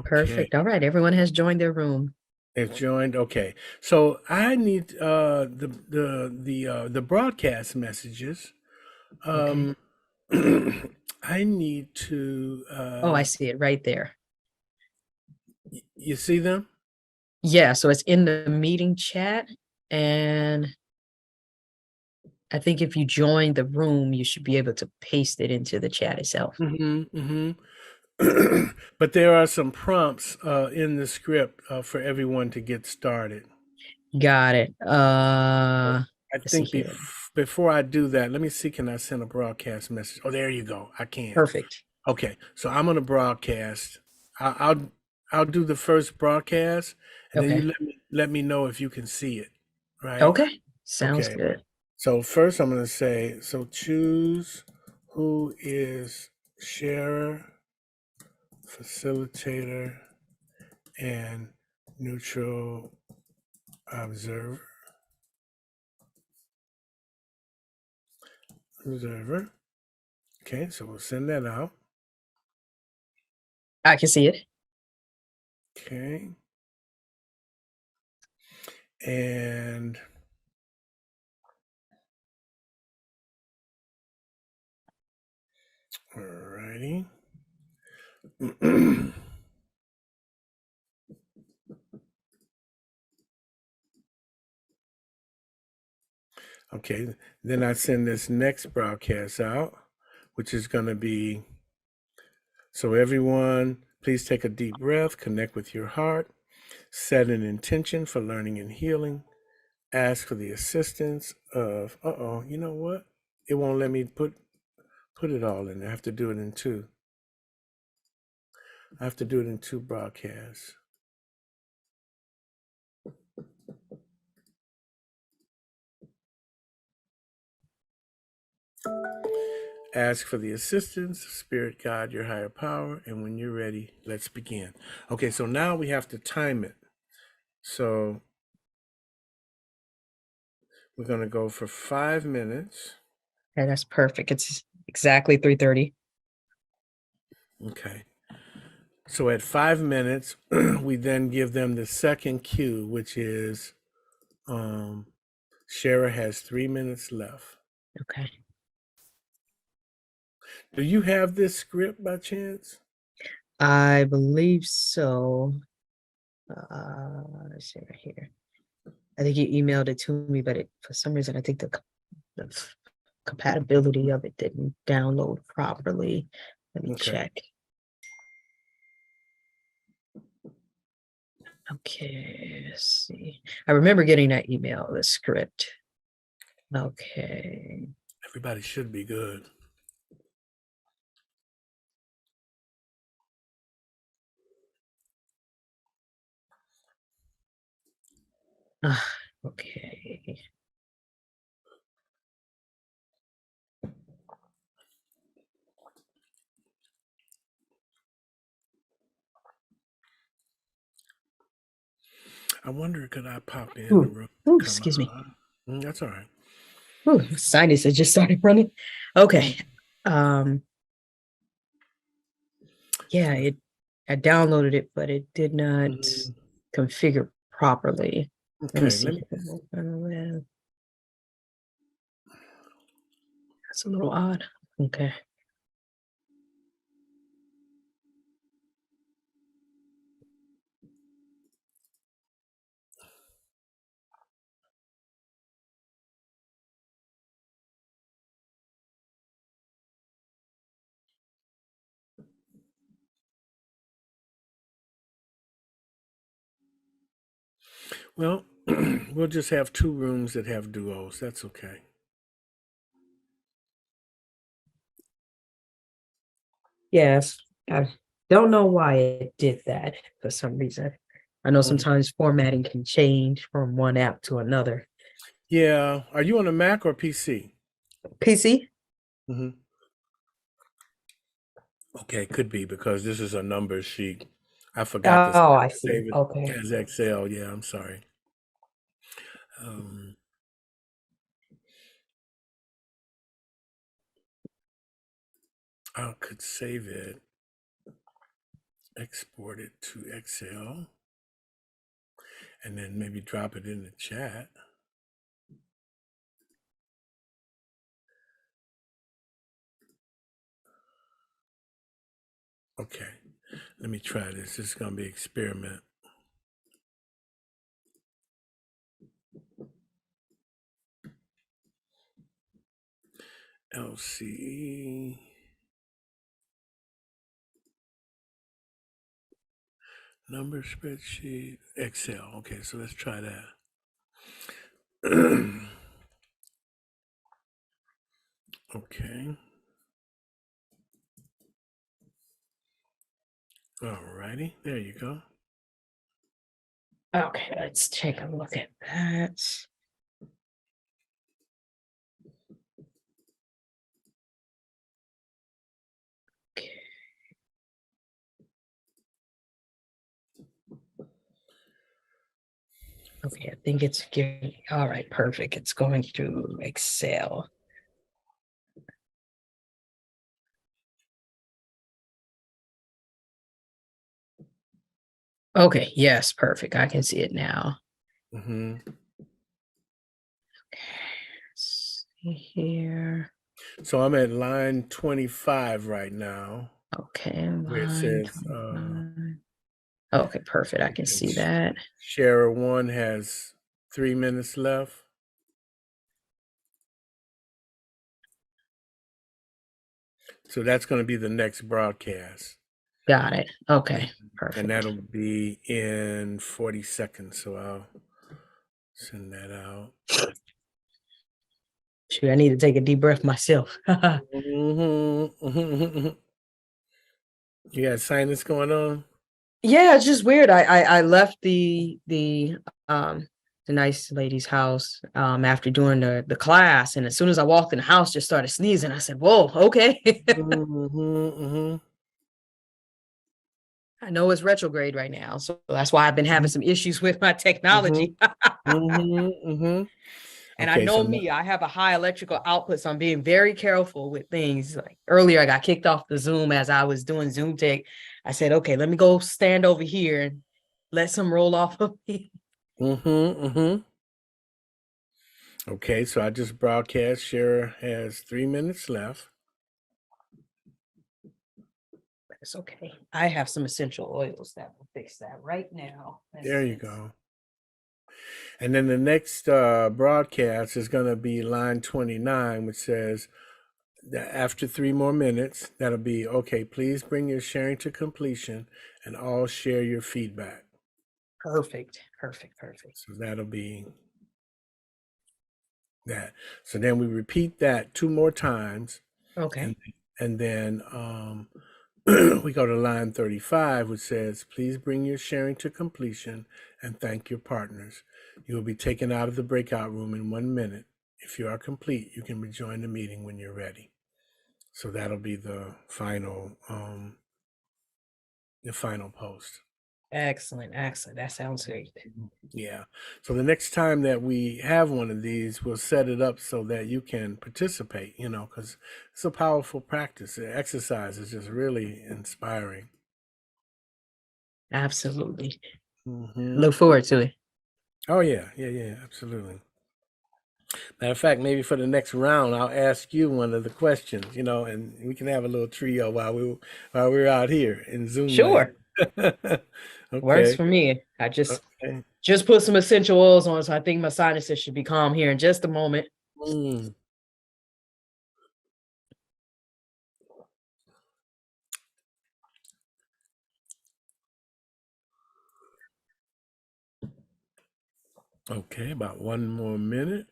Perfect. All right. Everyone has joined their room. They've joined. Okay. So I need the broadcast messages. I need to Oh, I see it right there. you see them? Yeah, so it's in the meeting chat, and I think if you join the room, you should be able to paste it into the chat itself. But there are some prompts in the script for everyone to get started. Got it. I Let's see think here. before I do that, let me see, can I send a broadcast message? Oh, there you go. I can. Perfect. Okay, so I'm gonna broadcast. I'll do the first broadcast, and then you let me know if you can see it. Right? Okay. Sounds Okay. good. So first, I'm gonna say, so choose who is sharer, facilitator, and neutral observer. Okay, so we'll send that out. I can see it. Okay. And alrighty. Okay, then I send this next broadcast out, which is going to be, so everyone, please take a deep breath, connect with your heart, set an intention for learning and healing, ask for the assistance of, you know what? It won't let me put it all in there. I have to do it in 2. I have to do it in 2 broadcasts. Ask for the assistance of Spirit, God, your higher power, and when you're ready, let's begin. Okay, so now we have to time it. So we're going to go for 5 minutes. Okay, that's perfect. It's exactly 3:30. Okay. So at 5 minutes, we then give them the second cue, which is Shara has 3 minutes left. Okay. Do you have this script by chance? I believe so. Let's see right here. I think he emailed it to me, but for some reason, I think the compatibility of it didn't download properly. Let me Okay. check. Okay, let's see. I remember getting that email, the script. Okay. Everybody should be good. Okay. I wonder, could I pop in the Ooh, room? ooh, Come excuse me. on. That's all right. Ooh, sinus has just started running. Okay. Yeah, I downloaded it, but it did not configure properly. Let me Okay, see. That's a little odd. Okay. well, we'll just have 2 rooms that have duos. That's okay. Yes. I don't know why it did that for some reason. I know sometimes formatting can change from one app to another. Yeah. Are you on a Mac or PC? PC? Mm-hmm. Okay, could be because this is a numbers sheet. I forgot to Oh, I see. save it Okay. as Excel. Yeah, I'm sorry. I could save it, export it to Excel, and then maybe drop it in the chat. Okay, let me try this. This is going to be experiment. LCE. Number spreadsheet, Excel. Okay, so let's try that. Okay. Alrighty, there you go. Okay, let's take a look at that. Okay. Okay, I think it's giving. All right, perfect. It's going through Excel. Okay, yes, perfect. I can see it now. Mm-hmm. Okay, let's see here. So I'm at line 25 right now, Okay, where it line says 29. Okay, perfect. I can see that. Sharer 1 has 3 minutes left. So that's going to be the next broadcast. Got it. Okay, perfect. And that'll be in 40 seconds. So I'll send that out. Shoot, I need to take a deep breath myself. Mm-hmm. You got sinus going on? Yeah, it's just weird. I left the nice lady's house after doing the class, and as soon as I walked in the house, just started sneezing. I said, "Whoa, okay." I know it's retrograde right now, so that's why I've been having some issues with my technology. And I Okay, know so me, I have a high electrical output, so I'm being very careful with things. Like earlier, I got kicked off the Zoom as I was doing Zoom Tech. I said, okay, let me go stand over here and let some roll off of me. Okay, so I just broadcast. Sharer has 3 minutes left. It's okay. I have some essential oils that will fix that right now. There you go. And then the next broadcast is going to be line 29, which says that after 3 more minutes, that'll be okay. Please bring your sharing to completion and all share your feedback. Perfect. Perfect. Perfect. So that'll be that. So then we repeat that 2 more times. Okay. And then we go to line 35, which says, please bring your sharing to completion and thank your partners. You will be taken out of the breakout room in 1 minute. If you are complete, you can rejoin the meeting when you're ready. So that'll be the final post. Excellent. Excellent. That sounds great. Yeah. So the next time that we have one of these, we'll set it up so that you can participate, because it's a powerful practice. The exercise is just really inspiring. Absolutely. Mm-hmm. Look forward to it. Oh, yeah. Absolutely. Matter of fact, maybe for the next round, I'll ask you one of the questions, and we can have a little trio while we're out here in Zoom. Sure. Okay. Works for me. I just put some essential oils on, so I think my sinuses should be calm here in just a moment. Mm. Okay, about 1 more minute.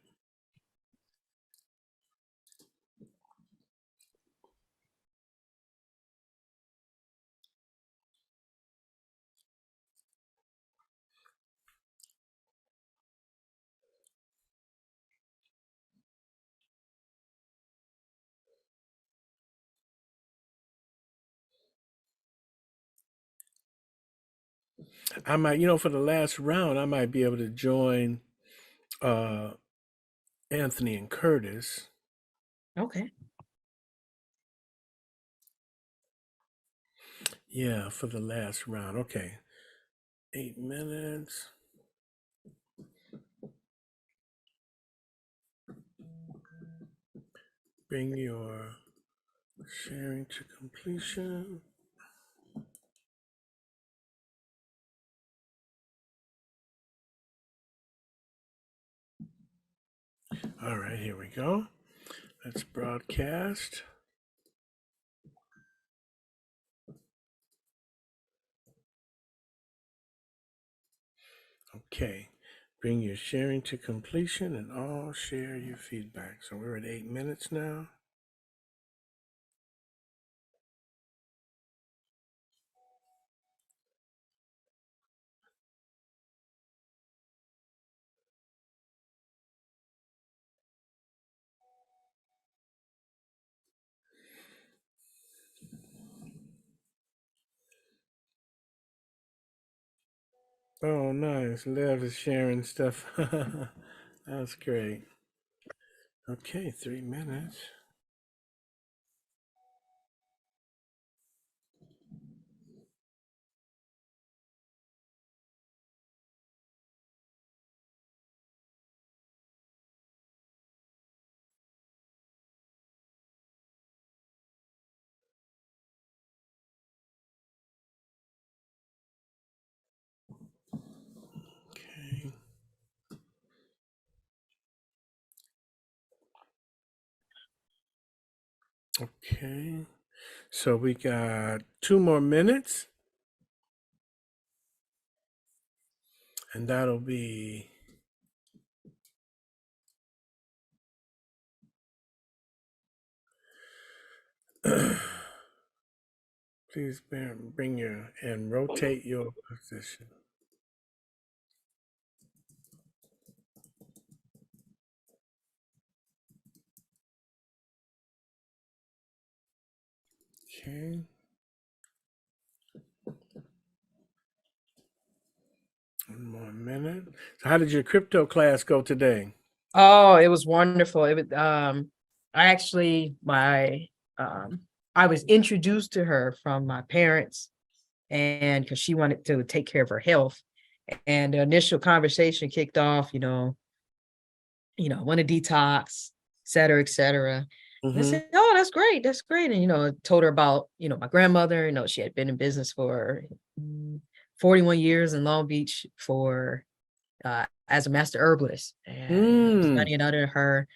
I might, for the last round, I might be able to join Anthony and Curtis. Okay. Yeah, for the last round. Okay. 8 minutes. Bring your sharing to completion. All right, here we go. Let's broadcast. Okay. Bring your sharing to completion and all share your feedback. So we're at 8 minutes now. Oh, nice. Lev is sharing stuff. That's great. Okay, 3 minutes. Okay. Okay. So we got 2 more minutes. And that'll be please bring your and rotate your position. Okay. One more minute. So how did your crypto class go today? Oh, it was wonderful. It was I was introduced to her from my parents, and because she wanted to take care of her health. And the initial conversation kicked off, want to detox, et cetera, et cetera. And I said, oh, that's great. That's great. And, told her about, my grandmother, she had been in business for 41 years in Long Beach for as a master herbalist, and studying under her,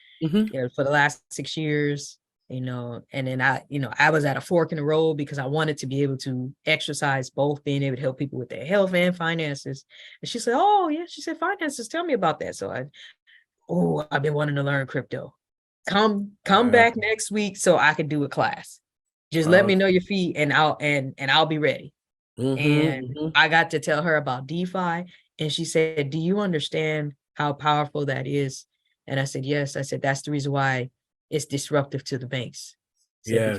for the last 6 years, and then I was at a fork in the road because I wanted to be able to exercise both being able to help people with their health and finances. And she said, oh yeah, she said, finances, tell me about that. So I've been wanting to learn crypto. Come back next week so I can do a class. Just let me know your fee and I'll be ready. And I got to tell her about DeFi, and she said, do you understand how powerful that is? And I said, yes. I said, that's the reason why it's disruptive to the banks. I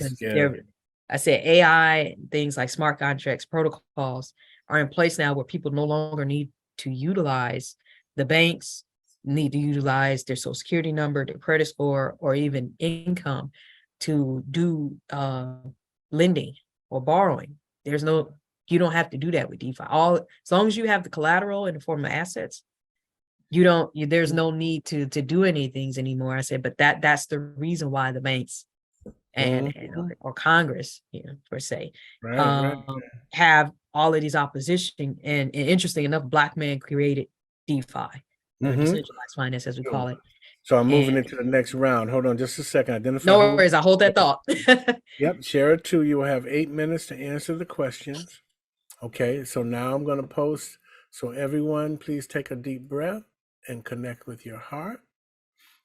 said, AI, things like smart contracts, protocols are in place now where people no longer need to utilize, the banks need to utilize their social security number, their credit score, or even income to do lending or borrowing. You don't have to do that with DeFi. As long as you have the collateral in the form of assets, there's no need to do anything anymore. I said, but that's the reason why the banks or Congress, per se, have all of these opposition. And interesting enough, Black man created DeFi, decentralized finance, as we call it. So I'm moving into the next round. Hold on just a second. Identify. No worries. I hold that thought. Yep. Share it too. You will have 8 minutes to answer the questions. Okay. So now I'm going to post. So everyone, please take a deep breath and connect with your heart.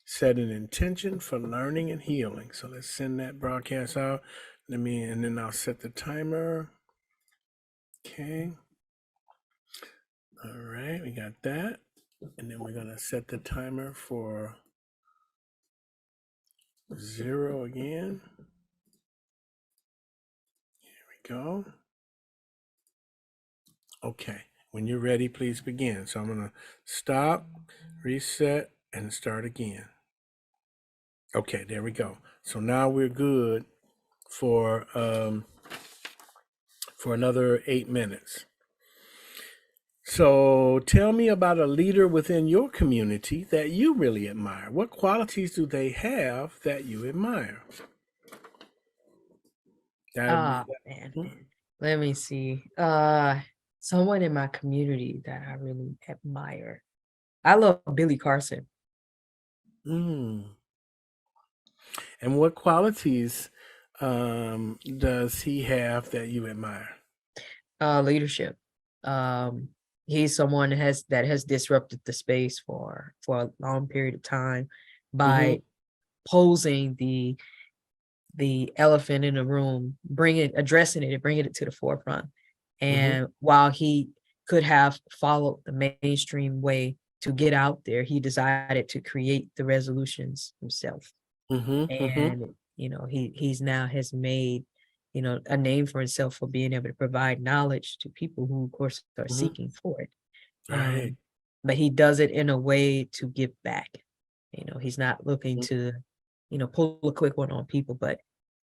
Set an intention for learning and healing. So let's send that broadcast out. And then I'll set the timer. Okay. All right. We got that. And then we're going to set the timer for 0 again. Here we go. Okay. When you're ready, please begin. So I'm going to stop, reset, and start again. Okay, there we go. So now we're good for another 8 minutes. So tell me about a leader within your community that you really admire. What qualities do they have that you admire? Man. Let me see. Someone in my community that I really admire. I love Billy Carson. And what qualities does he have that you admire? Leadership. He's someone that has disrupted the space for a long period of time by posing the elephant in the room, addressing it and bringing it to the forefront. And while he could have followed the mainstream way to get out there, he decided to create the resolutions himself. And he's now has made a name for himself for being able to provide knowledge to people who, of course, are seeking for it. But he does it in a way to give back. He's not looking to, pull a quick one on people, but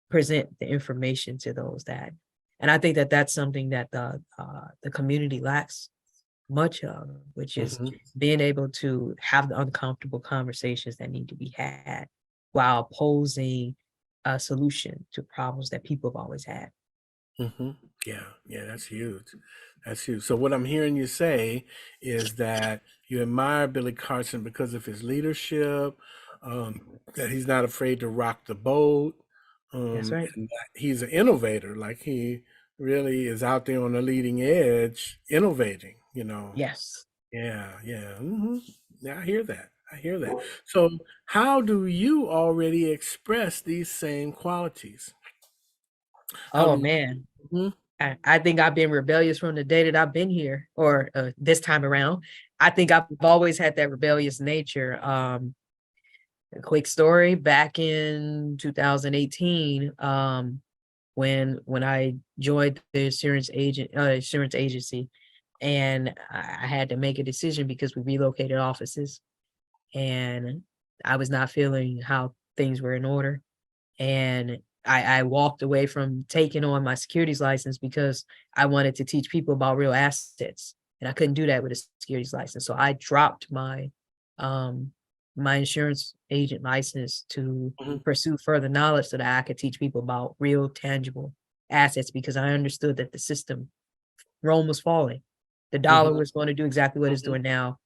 present the information to those that. And I think that that's something that the community lacks much of, which is being able to have the uncomfortable conversations that need to be had while posing a solution to problems that people have always had. Yeah, that's huge. That's huge. So what I'm hearing you say is that you admire Billy Carson because of his leadership, that he's not afraid to rock the boat. That's right. And that he's an innovator. Like he really is out there on the leading edge, innovating. Yes. Yeah. Yeah, I hear that. So how do you already express these same qualities? Man. I think I've been rebellious from the day that I've been here, or this time around. I think I've always had that rebellious nature. A quick story, back in 2018, when I joined the insurance agency, and I had to make a decision because we relocated offices, and I was not feeling how things were in order. And I walked away from taking on my securities license because I wanted to teach people about real assets, and I couldn't do that with a securities license. So I dropped my my insurance agent license to pursue further knowledge so that I could teach people about real tangible assets, because I understood that the system, Rome was falling. The dollar was going to do exactly what it's doing now.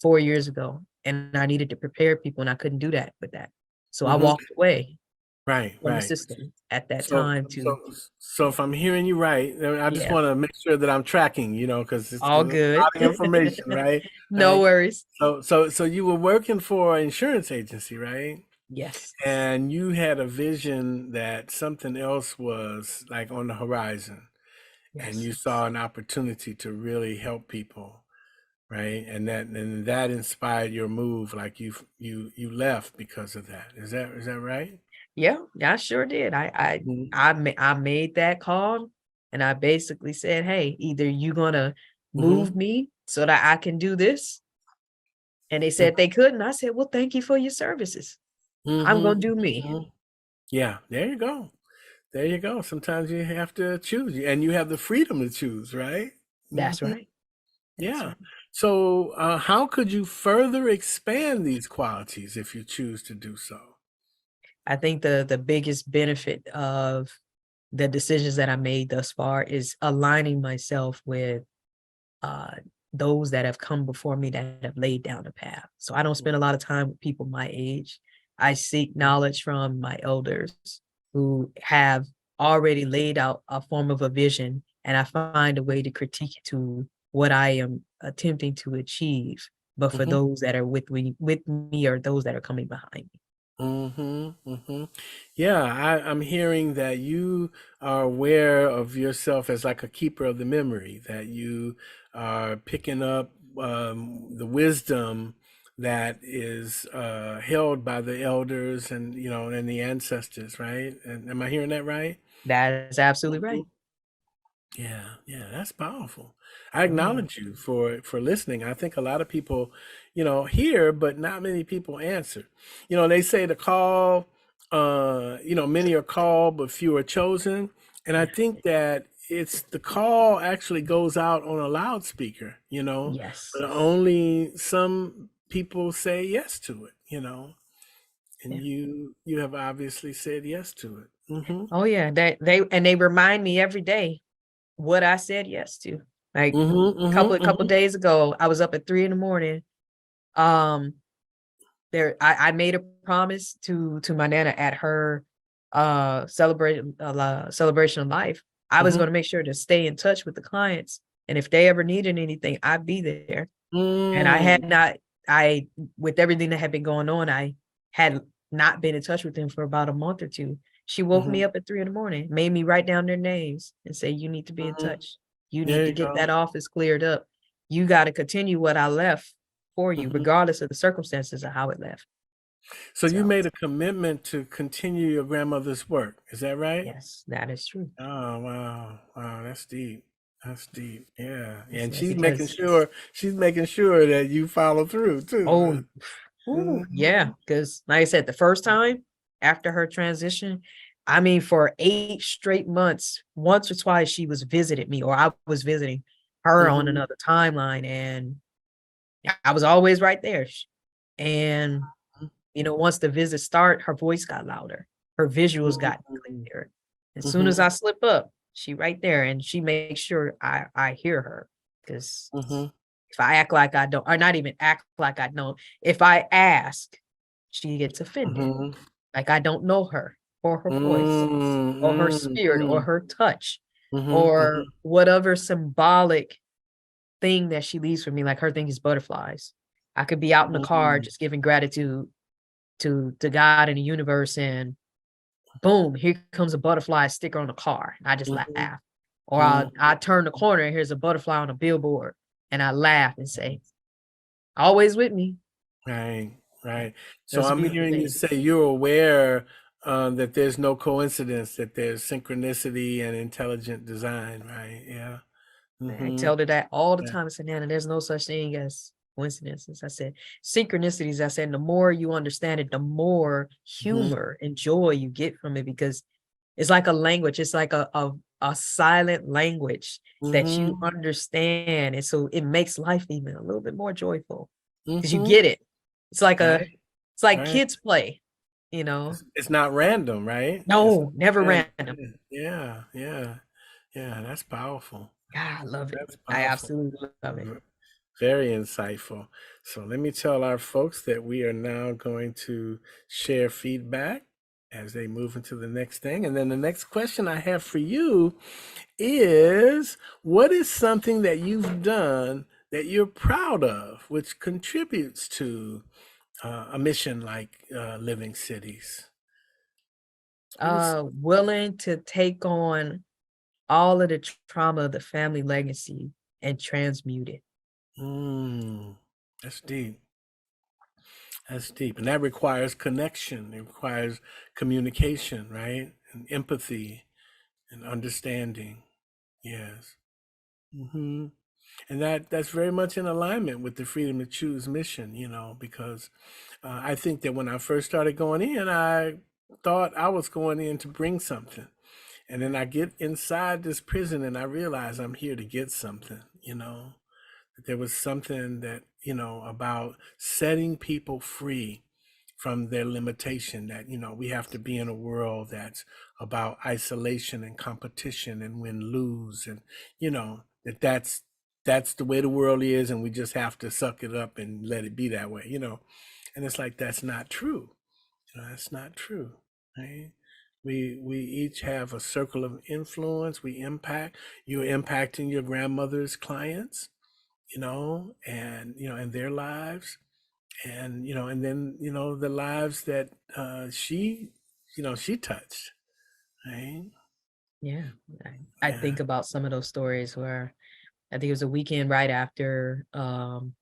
4 years ago, and I needed to prepare people, and I couldn't do that with that. So I Mhm. walked away Right, from the right. system at that So, time to, so if I'm hearing you right, then I just yeah, want to make sure that I'm tracking, because it's a all lot good. of information, right? No Right. worries. So you were working for an insurance agency, right? Yes. And you had a vision that something else was like on the horizon, and Yes. you saw an opportunity to really help people, right? And that inspired your move. Like you left because of that. Is that right? Yeah, I sure did. Mhm. I made that call, and I basically said, "Hey, either you gonna Mhm. move me so that I can do this," and they Mhm. said they couldn't. I said, "Well, thank you for your services. I'm Mhm. gonna do me." Mhm. Yeah, there you go. There you go. Sometimes you have to choose, and you have the freedom to choose, right? That's Mhm. right. That's Yeah. right. So, how could you further expand these qualities if you choose to do so? I think the biggest benefit of the decisions that I made thus far is aligning myself with uh those that have come before me that have laid down the path. So I don't spend a lot of time with people my age. I seek knowledge from my elders who have already laid out a form of a vision, and I find a way to critique it to what I am attempting to achieve, but for Mhm. those that are with me or those that are coming behind me. Yeah, I'm hearing that you are aware of yourself as like a keeper of the memory, that you are picking up the wisdom that is held by the elders and the ancestors, right? And am I hearing that right? That is absolutely Mhm. right. Yeah, yeah, that's powerful. I Oh yeah. acknowledge you for listening. I think a lot of people, hear, but not many people answer. They say the call, many are called, but few are chosen. And I Yeah. think that it's the call actually goes out on a loudspeaker, Yes. but only some people say yes to it. And Yeah. you have obviously said yes to it. Oh yeah. They remind me every day what I said yes to. Like couple Mm-hmm. days ago, I was up at 3 in the morning. Um, I made a promise to my nana at her celebration of life. I was Mm-hmm. going to make sure to stay in touch with the clients, and if they ever needed anything, I'd be there. And I had Mm. not, I with everything that had been going on, I had not been in touch with them for about a month or two. She woke me Mhm, up at 3 in the morning, made me write down their names and say, "You need to be in mhm. touch. You need There to you get go. that office cleared up. You got to continue what I left for you, Mhm. regardless of the circumstances of how it left." So you So made a commitment to continue your grandmother's work. Is that right? yes, that is true. Oh, wow. Wow, that's deep. That's deep. Yeah. Yes, And yeah, she's because making sure that you follow through oh, too. ooh, yeah, Mhm. because like I said, the first time after her transition, I mean, for 8 straight months, once or twice she was visited me, or I was visiting her on Mhm. another timeline, and I was always right there. And once the visit start, her voice got louder, her visuals got Mhm. clearer. As soon as Mhm. I slip up, she right there, and she makes sure I hear her because Mhm. if I act like I don't, or not even act like I know, if I ask, she gets offended. Mhm. Like I don't know her or her voice or her Mm, spirit or mhm. her touch Mhm. or Mhm. whatever symbolic thing that she leaves for me. Like her thing is butterflies. I could be out in the car Mhm. just giving gratitude to God and the universe, and boom, here comes a butterfly sticker on the car. And I just Mhm. laugh. Or Mhm. I turn the corner and here's a butterfly on a billboard and I laugh and say, always with me. Right, right. So That's a I'm beautiful hearing you thing. say you're aware that there's no coincidence, that there's synchronicity and intelligent design, right? Yeah. I Mm-hmm. tell her that all the Yeah. time. I said, Nana, there's no such thing as coincidences. I said, synchronicities. I said, the more you understand it, the more Mm-hmm. humor and joy you get from it because it's like a language. It's like a silent language that you Mm-hmm. understand. And so it makes life even a little bit more joyful because you Mm-hmm. get it. It's like Right, it's like right. kids play, you know? It's not random, right? It's No, not never random. random. Yeah, yeah, yeah. That's powerful. God, I love it. That's I powerful. absolutely love it. Very insightful. So let me tell our folks that we are now going to share feedback as they move into the next thing. And then the next question I have for you is, what is something that you've done that you're proud of, which contributes to a mission like Living Cities? Willing to take on all of the trauma of the family legacy and transmute it. That's deep. That's deep. And that requires connection. It requires communication, right? And empathy and understanding. Yes. And that's very much in alignment with the Freedom to Choose mission, because I think that when I first started going in, I thought I was going in to bring something. And then I get inside this prison and I realize I'm here to get something, that there was something that, about setting people free from their limitation, that, we have to be in a world that's about isolation and competition and win-lose, and, that's the way the world is, and we just have to suck it up and let it be that way, And it's like, that's not true. That's not true, right? We each have a circle of influence. We impact. You're impacting your grandmother's clients, and and their lives, and and then the lives that she touched, right? Yeah, I think about some of those stories where I think it was a weekend right after the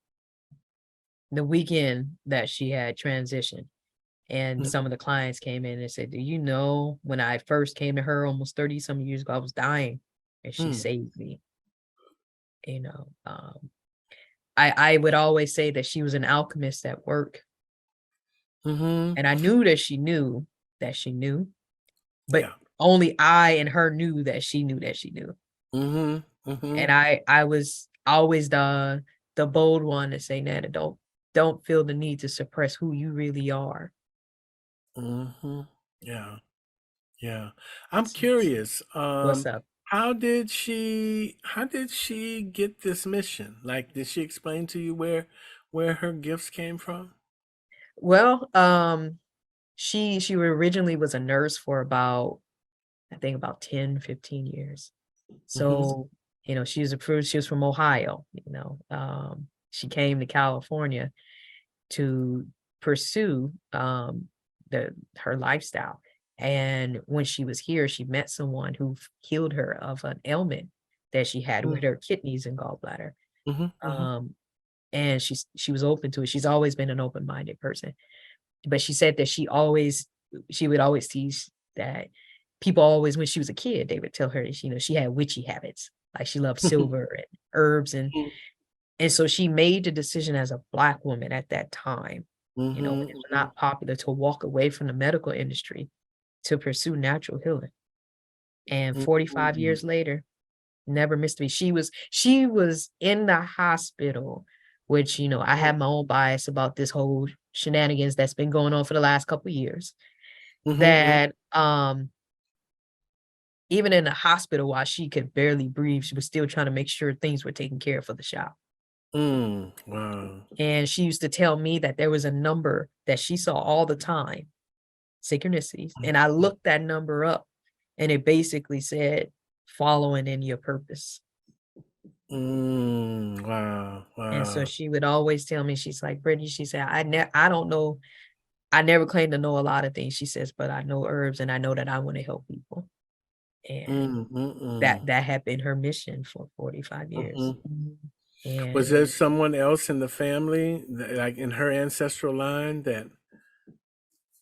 weekend that she had transitioned. And some of the clients came in and said, do you know, when I first came to her almost 30 some years ago, I was dying and she saved me. I would always say that she was an alchemist at work. And I knew that she knew that she knew, but only I and her knew that she knew that she knew. And I was always the bold one to say, Nana, don't feel the need to suppress who you really are. Yeah. I'm curious. What's up? How did she get this mission? Like, did she explain to you where her gifts came from? Well, she originally was a nurse for about, I think about 10, 15 years. So, she was from Ohio, she came to California to pursue her lifestyle. And when she was here, she met someone who healed her of an ailment that she had with her kidneys and gallbladder. And she was open to it. She's always been an open-minded person. But she said that she would always tease that people always, when she was a kid, they would tell her that, she had witchy habits. Like she loved silver and herbs. And so she made the decision as a Black woman at that time, when it was not popular, to walk away from the medical industry to pursue natural healing. And 45 years later, never missed me. She was in the hospital, which, I have my own bias about this whole shenanigans that's been going on for the last couple of years. That even in the hospital, while she could barely breathe, she was still trying to make sure things were taken care of for the child. Wow. And she used to tell me that there was a number that she saw all the time, synchronicities. And I looked that number up and it basically said, following in your purpose. Wow. And so she would always tell me, she's like, Brittany, she said, I don't know. I never claimed to know a lot of things, she says, but I know herbs and I know that I want to help people. And that had been her mission for 45 years. And was there someone else in the family, like in her ancestral line, that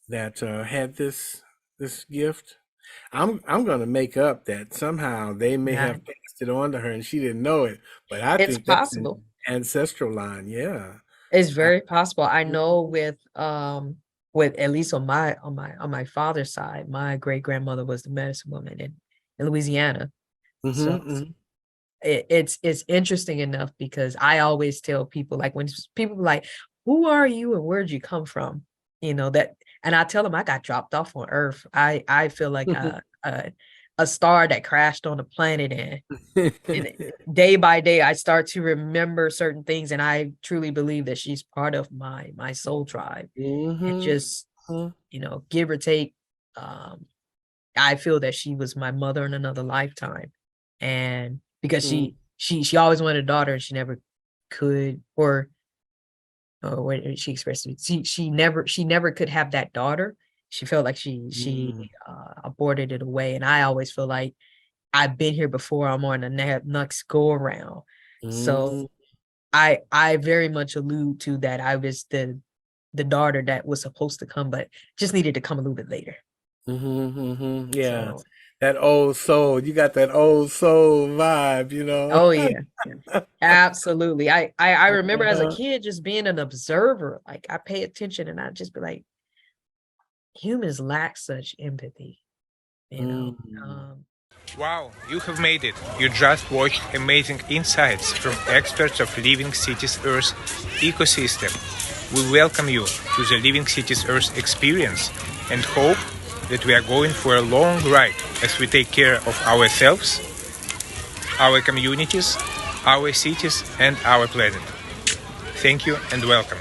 had this gift? I'm gonna make up that somehow they may have passed it on to her and she didn't know it, but I think that's possible. An ancestral line. Yeah, it's very possible. I know with at least on my father's side, my great grandmother was the medicine woman in Louisiana. So it's interesting enough because I always tell people, like when people are like, who are you and where'd you come from? And I tell them I got dropped off on Earth. I feel like a a star that crashed on the planet, and day by day I start to remember certain things, and I truly believe that she's part of my soul tribe. And just, you know, give or take, I feel that she was my mother in another lifetime. And because she always wanted a daughter and she never could, or what she expressed to me, she never could have that daughter. She felt like she aborted it away. And I always feel like I've been here before, I'm on the next go around. So I very much allude to that. I was the daughter that was supposed to come, but just needed to come a little bit later. Yeah. So, That old soul. You got that old soul vibe, you know? oh yeah, absolutely. I remember as a kid just being an observer. Like I pay attention and I just be like, humans lack such empathy, you know. Wow, you have made it. You just watched amazing insights from experts of Living Cities Earth ecosystem. We welcome you to the Living Cities Earth experience and hope that we are going for a long ride as we take care of ourselves, our communities, our cities, and our planet. Thank you and welcome.